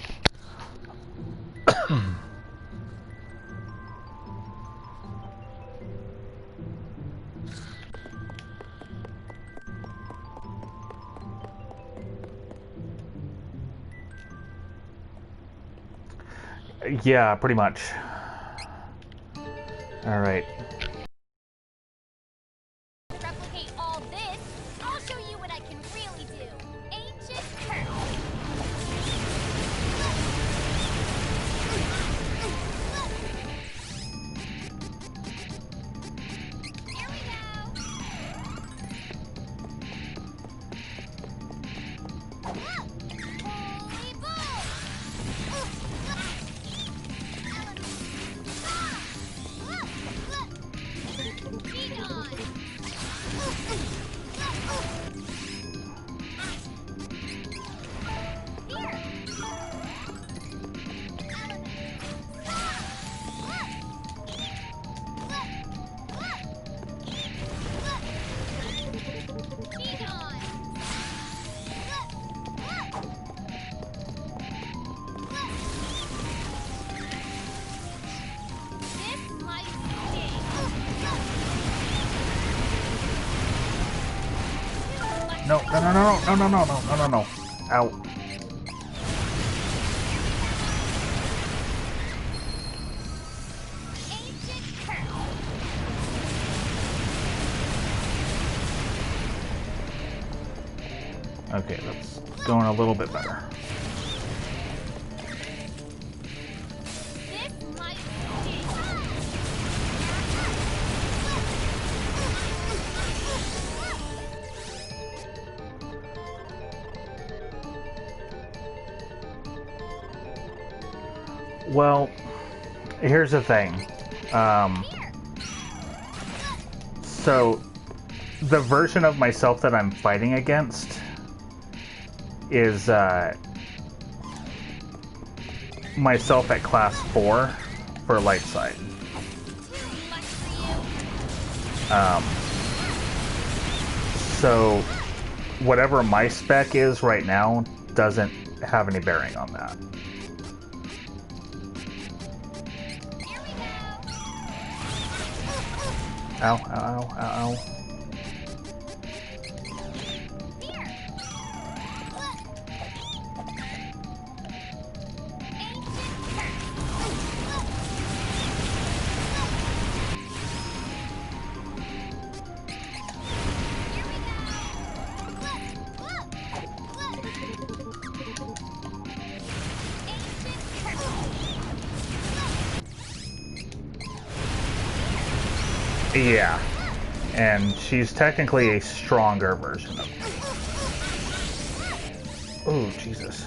[SPEAKER 1] Yeah, pretty much. All right.
[SPEAKER 2] Replicate all this. I'll show you what I can really do. Ancient curl. Here we go. Holy bull. Be gone. Here. Be gone. This might sting.
[SPEAKER 1] No, no, no, no, no, no, no, no, no, no, no. Ow.
[SPEAKER 2] Ancient curl.
[SPEAKER 1] Okay, that's going a little bit better.
[SPEAKER 2] This might sting.
[SPEAKER 1] Well, here's the thing. So, the version of myself that I'm fighting against is myself at class 4 for light side. So, whatever my spec is right now doesn't have any bearing on that. Ow, ow, ow, ow, ow. Yeah, and she's technically a stronger version of me. Oh, Jesus.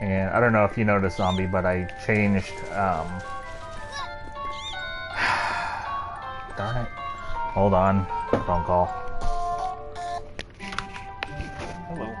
[SPEAKER 1] And I don't know if you noticed, Zombie, but I changed, darn it. Hold on. Phone call. Hello.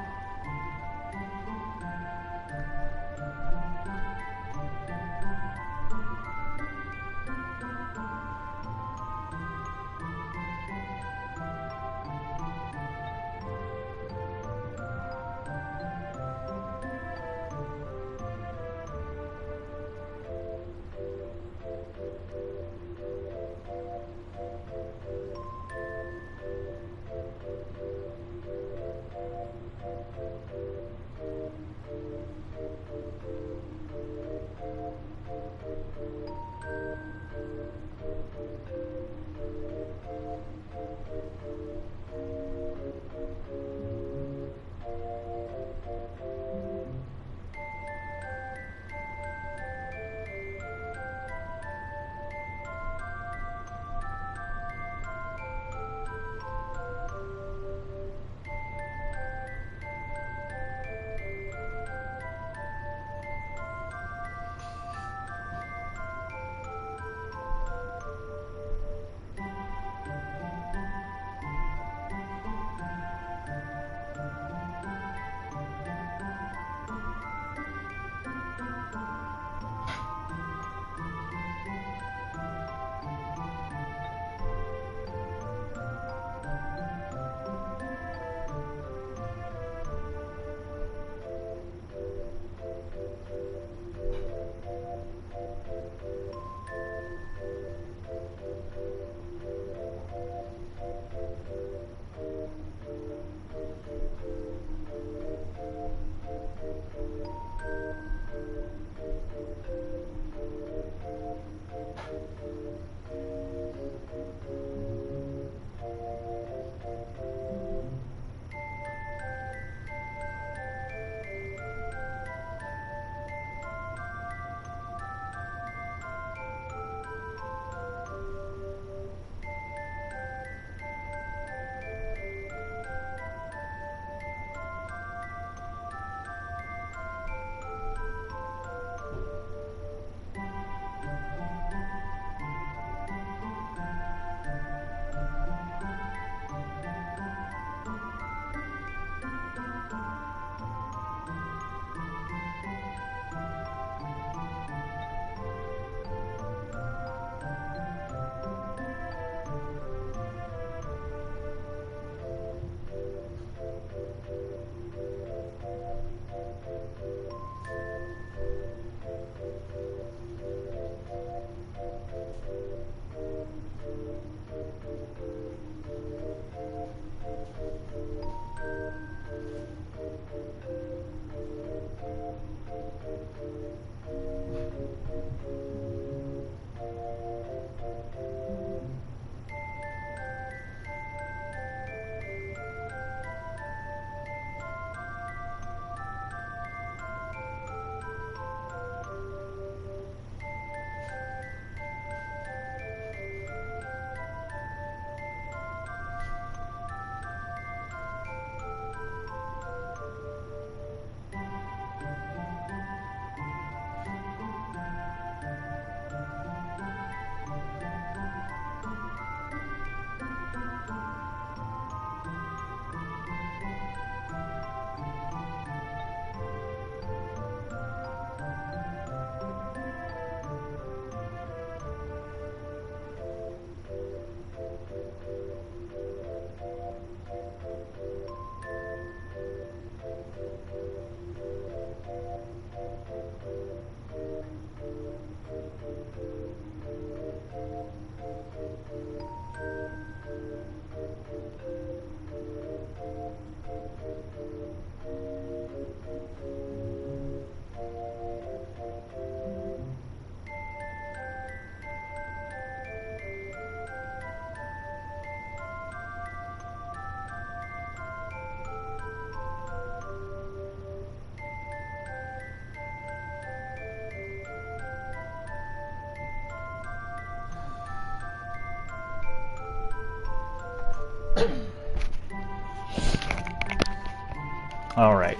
[SPEAKER 1] Alright.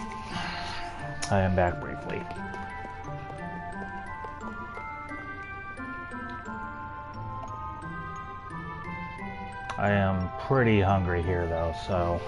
[SPEAKER 1] I am back briefly. I am pretty hungry here though, so...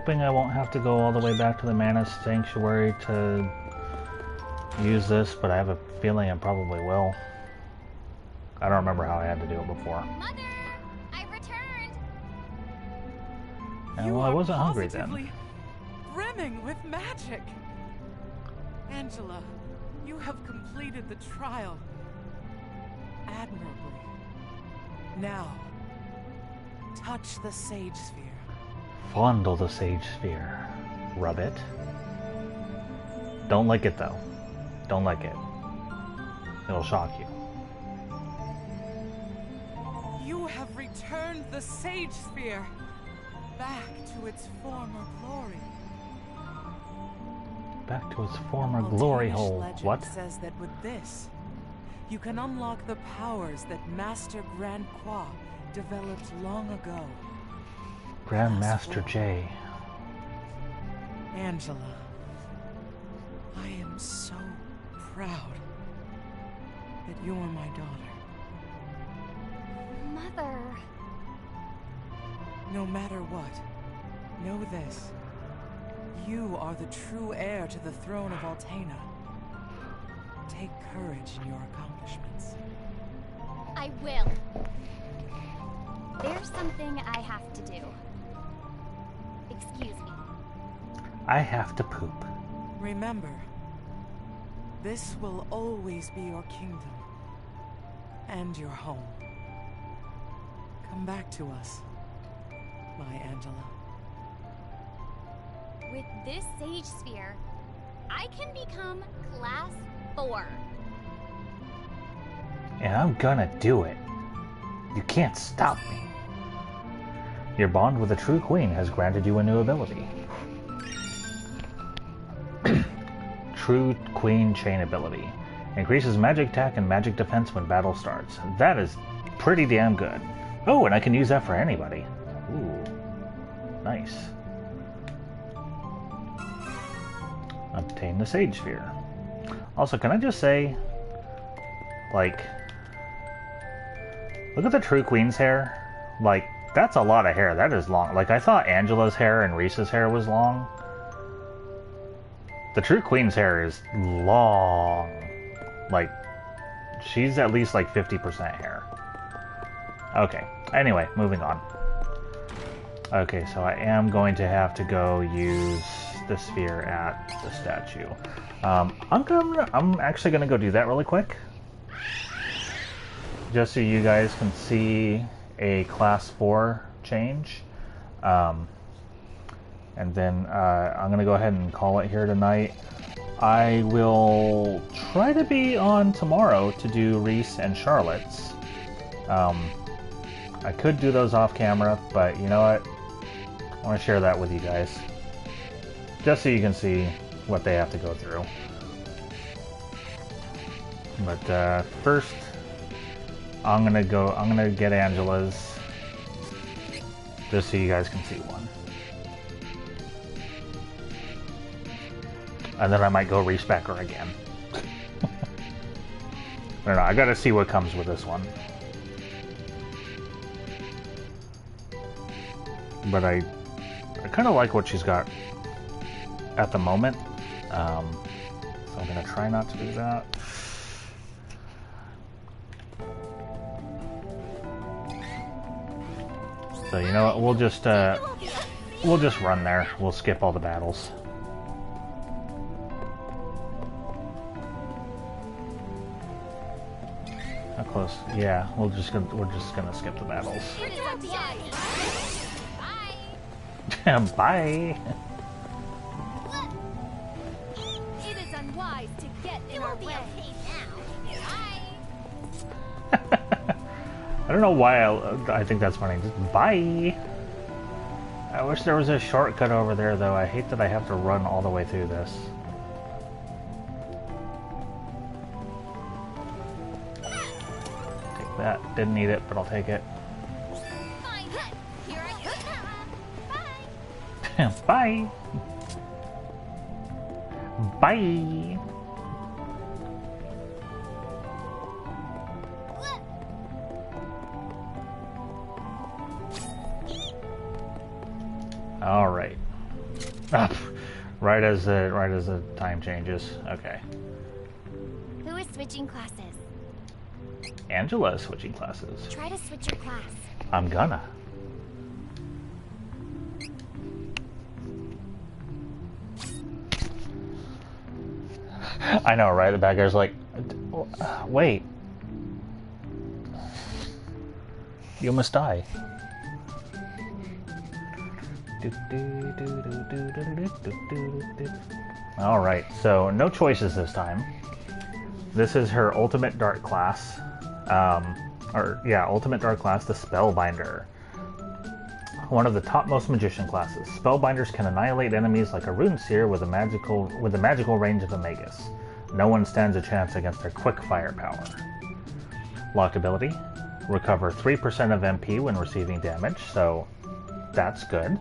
[SPEAKER 1] hoping I won't have to go all the way back to the Mana Sanctuary to use this, but I have a feeling I probably will. I don't remember how I had to do it before.
[SPEAKER 2] Mother, I returned.
[SPEAKER 1] And, well, I wasn't hungry then.
[SPEAKER 9] Brimming with magic. Angela, you have completed the trial admirably. Now, touch the Sage Sphere.
[SPEAKER 1] Fondle the Sage Sphere. Rub it. Don't lick it though. Don't lick it. It'll shock you.
[SPEAKER 9] You have returned the Sage Sphere back to its former glory.
[SPEAKER 1] Back to its former glory hole. What?
[SPEAKER 9] Says that with this, you can unlock the powers that Master Grand Qua developed long ago.
[SPEAKER 1] Grandmaster J.
[SPEAKER 9] Angela, I am so proud that you're my daughter.
[SPEAKER 2] Mother...
[SPEAKER 9] No matter what, know this. You are the true heir to the throne of Altena. Take courage in your accomplishments.
[SPEAKER 2] I will. There's something I have to do. Excuse me.
[SPEAKER 1] I have to poop.
[SPEAKER 9] Remember, this will always be your kingdom. And your home. Come back to us, my Angela.
[SPEAKER 2] With this Sage Sphere, I can become Class 4.
[SPEAKER 1] And I'm gonna do it. You can't stop me. Your bond with the true queen has granted you a new ability. True Queen Chain ability. Increases magic attack and magic defense when battle starts. That is pretty damn good. Oh, and I can use that for anybody. Ooh. Nice. Obtain the Sage Sphere. Also, can I just say, like, look at the True Queen's hair. Like, that's a lot of hair. That is long. Like, I thought Angela's hair and Reese's hair was long. The True Queen's hair is long. Like, she's at least like 50% hair. Okay. Anyway, moving on. Okay, so I am going to have to go use the sphere at the statue. I'm actually gonna go do that really quick, just so you guys can see a class 4 change. And then I'm gonna go ahead and call it here tonight. I will try to be on tomorrow to do Reese and Charlotte's. I could do those off camera, but you know what? I want to share that with you guys, just so you can see what they have to go through. But first, I'm gonna get Angela's, just so you guys can see one. And then I might go respec her again. I don't know, I gotta see what comes with this one. But I kind of like what she's got at the moment. So I'm gonna try not to do that. So you know what, we'll just run there. We'll skip all the battles. How close? Yeah, we're just gonna skip the battles. Bye.
[SPEAKER 2] It is unwise to get in our way now.
[SPEAKER 1] I don't know why I think that's funny. Just bye. I wish there was a shortcut over there, though. I hate that I have to run all the way through this. Take that. Didn't need it, but I'll take it.
[SPEAKER 2] Fine. Here I go. Bye.
[SPEAKER 1] Bye. Bye. All right. Right as the time changes. Okay.
[SPEAKER 2] Who is switching classes?
[SPEAKER 1] Angela is switching classes.
[SPEAKER 2] Try to switch your class.
[SPEAKER 1] I'm gonna. I know, right? The bad guy's like, wait. You must die. Alright, so no choices this time. This is her ultimate dark class. Ultimate dark class, the Spellbinder. One of the topmost magician classes. Spellbinders can annihilate enemies like a rune seer with the magical range of a magus. No one stands a chance against their quick firepower. Locked ability. Recover 3% of MP when receiving damage, so that's good.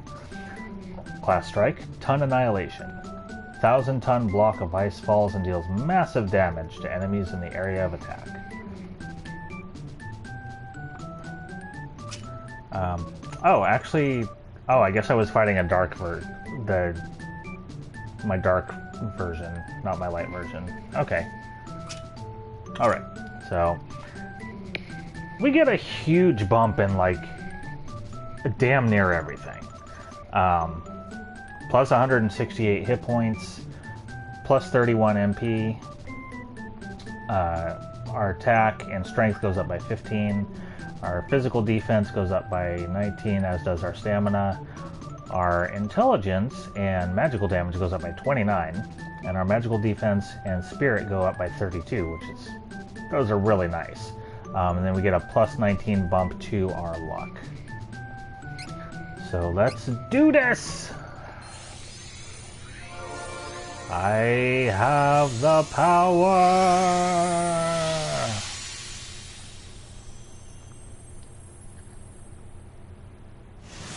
[SPEAKER 1] Class strike, Ton Annihilation. 1,000-ton block of ice falls and deals massive damage to enemies in the area of attack. I guess I was fighting a dark my dark version, not my light version. Okay. Alright, so we get a huge bump in, like, damn near everything. Plus 168 hit points, plus 31 MP. Our attack and strength goes up by 15. Our physical defense goes up by 19, as does our stamina. Our intelligence and magical damage goes up by 29. And our magical defense and spirit go up by 32, those are really nice. And then we get a plus 19 bump to our luck. So let's do this! I have the power!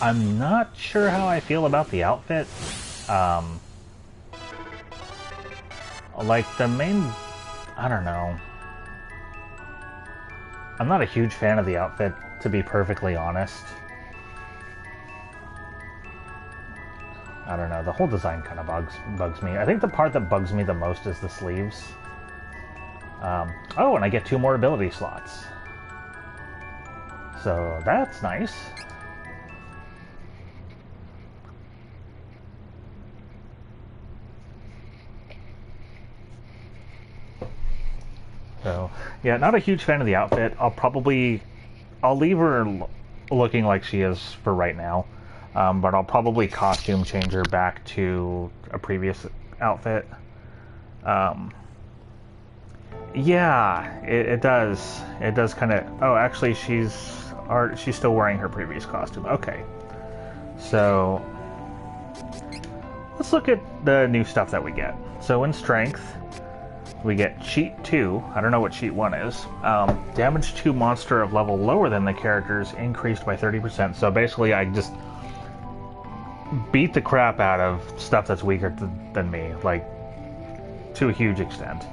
[SPEAKER 1] I'm not sure how I feel about the outfit. Like the main... I don't know. I'm not a huge fan of the outfit, to be perfectly honest. I don't know, the whole design kind of bugs me. I think the part that bugs me the most is the sleeves. Oh, and I get 2 more ability slots. So that's nice. So, yeah, not a huge fan of the outfit. I'll leave her looking like she is for right now. But I'll probably costume change her back to a previous outfit. Yeah, it does. It does kind of... Oh, actually, she's still wearing her previous costume. Okay. So, let's look at the new stuff that we get. So, in Strength, we get Cheat 2. I don't know what Cheat 1 is. Damage to monster of level lower than the characters increased by 30%. So, basically, I just beat the crap out of stuff that's weaker than me, like, to a huge extent.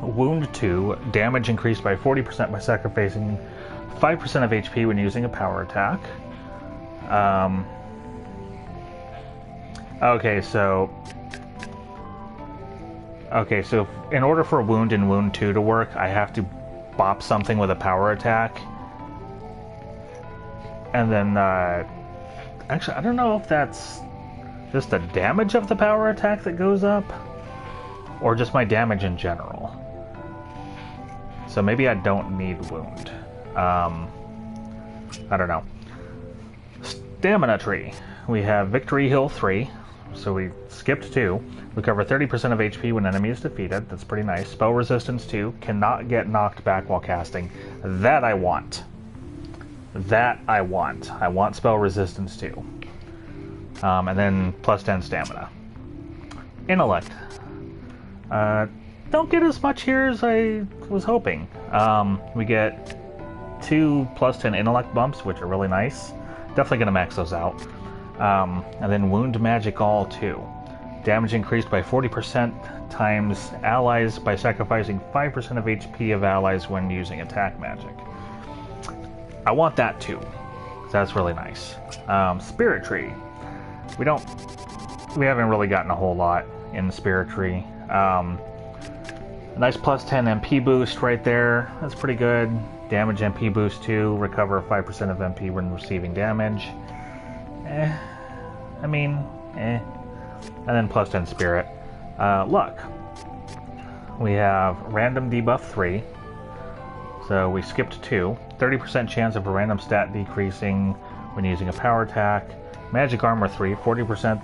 [SPEAKER 1] Wound 2, damage increased by 40% by sacrificing 5% of HP when using a power attack. Okay, so in order for Wound and Wound 2 to work, I have to bop something with a power attack. And then, actually, I don't know if that's just the damage of the power attack that goes up, or just my damage in general. So maybe I don't need Wound. I don't know. Stamina tree. We have Victory Hill 3, so we skipped 2. Recover 30% of HP when enemy is defeated. That's pretty nice. Spell Resistance 2. Cannot get knocked back while casting. That I want. That I want. I want Spell Resistance 2. And then plus 10 stamina. Intellect. Don't get as much here as I was hoping. We get 2 plus 10 intellect bumps, which are really nice. Definitely going to max those out. And then Wound Magic All 2. Damage increased by 40% times allies by sacrificing 5% of HP of allies when using attack magic. I want that too. That's really nice. Spirit Tree. We haven't really gotten a whole lot in the Spirit Tree. A nice plus 10 MP boost right there. That's pretty good. Damage MP boost 2. Recover 5% of MP when receiving damage. And then plus 10 Spirit. Luck. We have Random Debuff 3. So we skipped 2. 30% chance of a random stat decreasing when using a power attack. Magic Armor 3. 40%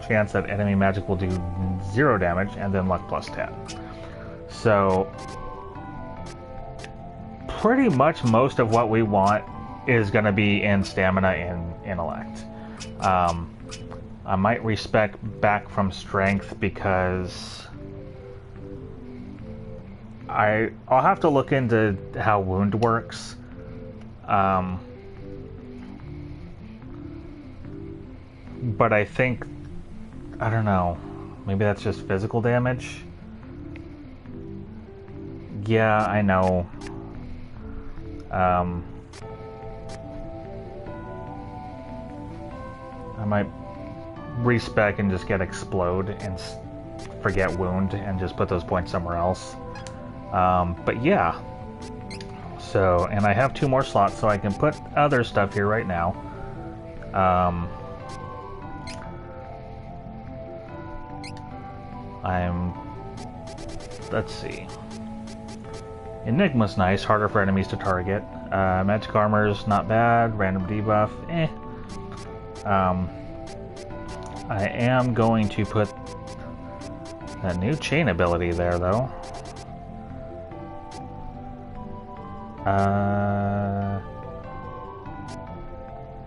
[SPEAKER 1] chance that enemy magic will do 0 damage. And then Luck plus 10. So pretty much most of what we want is going to be in Stamina and Intellect. I might respec back from Strength because I'll have to look into how Wound works. But I think, I don't know, maybe that's just physical damage? Yeah, I know. I might respec and just get explode and forget wound and just put those points somewhere else. But yeah. So, and I have 2 more slots, so I can put other stuff here right now. Let's see. Enigma's nice, harder for enemies to target. Magic Armor's not bad, random debuff, eh. I am going to put that new chain ability there, though.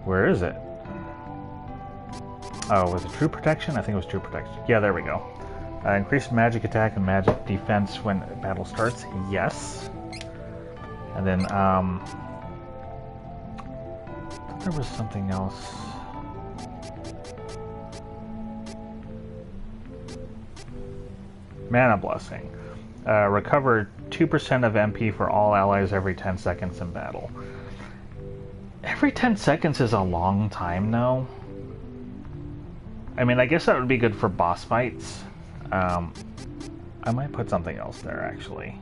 [SPEAKER 1] Where is it? Oh, was it True Protection? I think it was True Protection. Yeah, there we go. Increased magic attack and magic defense when battle starts. Yes. And then, there was something else. Mana Blessing. Recover 2% of MP for all allies every 10 seconds in battle. Every 10 seconds is a long time now. I mean, I guess that would be good for boss fights. I might put something else there, actually.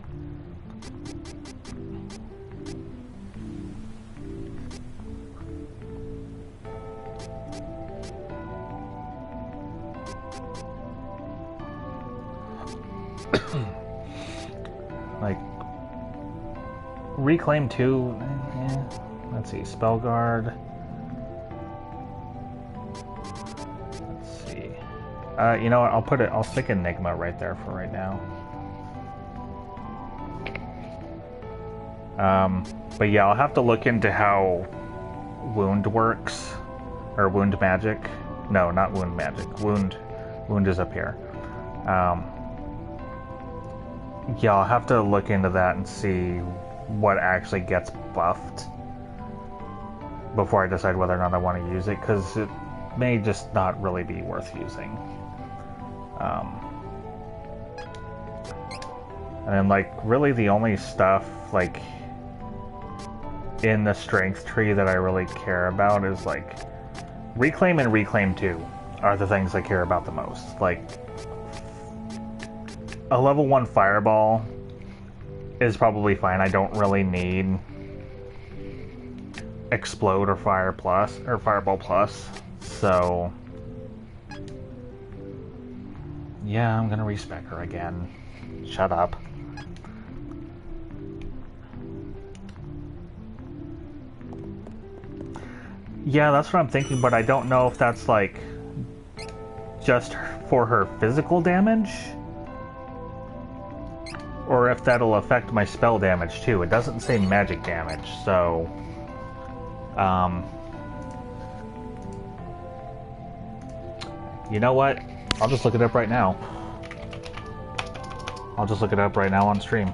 [SPEAKER 1] Like, Reclaim 2, let's see, Spell Guard. Let's see. You know what, I'll stick Enigma right there for right now. But yeah, I'll have to look into how wound works, or wound magic. No, not wound magic. Wound is up here. Yeah, I'll have to look into that and see what actually gets buffed before I decide whether or not I want to use it, because it may just not really be worth using. And then, like, really the only stuff, like, in the strength tree that I really care about is, like, Reclaim and Reclaim 2 are the things I care about the most. Like, a level 1 Fireball is probably fine. I don't really need Explode or Fire Plus, or Fireball Plus, so yeah, I'm gonna respec her again. Shut up. Yeah, that's what I'm thinking, but I don't know if that's, like, just for her physical damage, or if that'll affect my spell damage too. It doesn't say magic damage, so you know what? I'll just look it up right now. I'll just look it up right now on stream.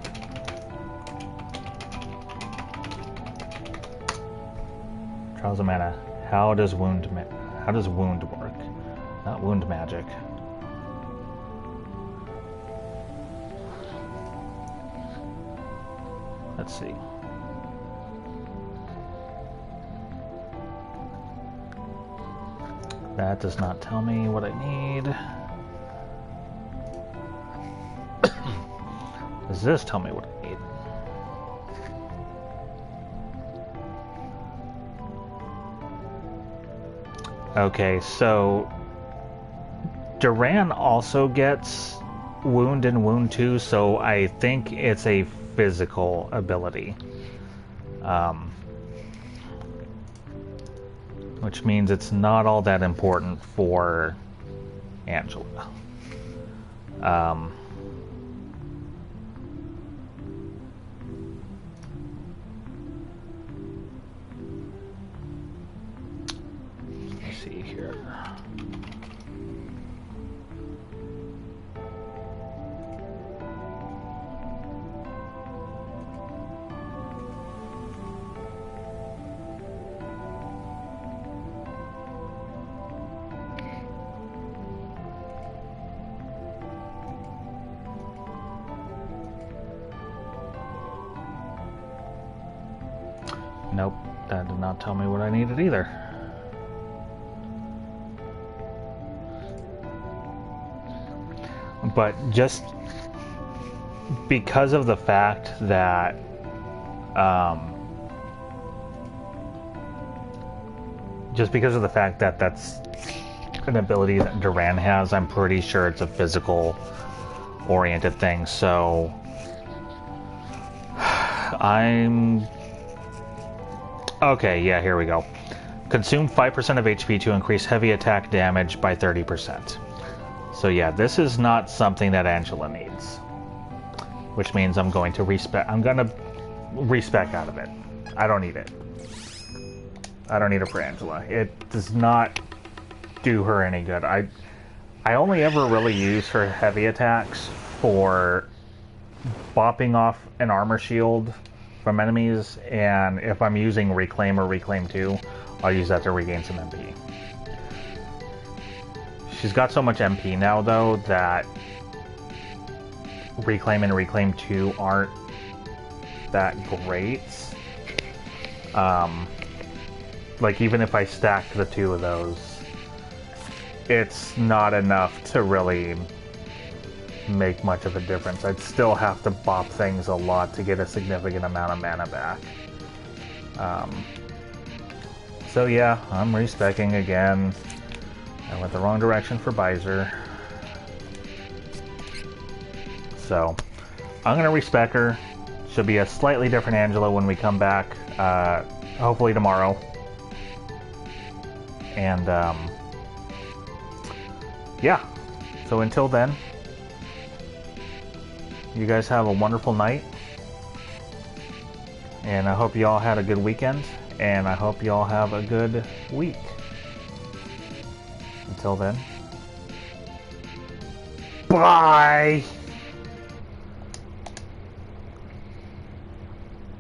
[SPEAKER 1] Trials of Mana. How does wound work? Not wound magic. Let's see. That does not tell me what I need. Does this tell me what I need? Okay, so Duran also gets wound and wound 2, so I think it's a physical ability. Which means it's not all that important for Angela. Let's see here. Nope, that did not tell me what I needed either. But just because of the fact that that's an ability that Duran has, I'm pretty sure it's a physical oriented thing. So okay, yeah, here we go. Consume 5% of HP to increase heavy attack damage by 30%. So yeah, this is not something that Angela needs. Which means I'm going to respec out of it. I don't need it. I don't need it for Angela. It does not do her any good. I only ever really use her heavy attacks for bopping off an armor shield from enemies, and if I'm using Reclaim or Reclaim 2, I'll use that to regain some MP. She's got so much MP now, though, that Reclaim and Reclaim 2 aren't that great. Like, even if I stack the two of those, it's not enough to really make much of a difference. I'd still have to bop things a lot to get a significant amount of mana back. So yeah, I'm respecking again. I went the wrong direction for Visor. So, I'm going to respec her. She'll be a slightly different Angela when we come back, hopefully tomorrow. And, yeah. So until then, you guys have a wonderful night. And I hope you all had a good weekend. And I hope you all have a good week. Until then. Bye!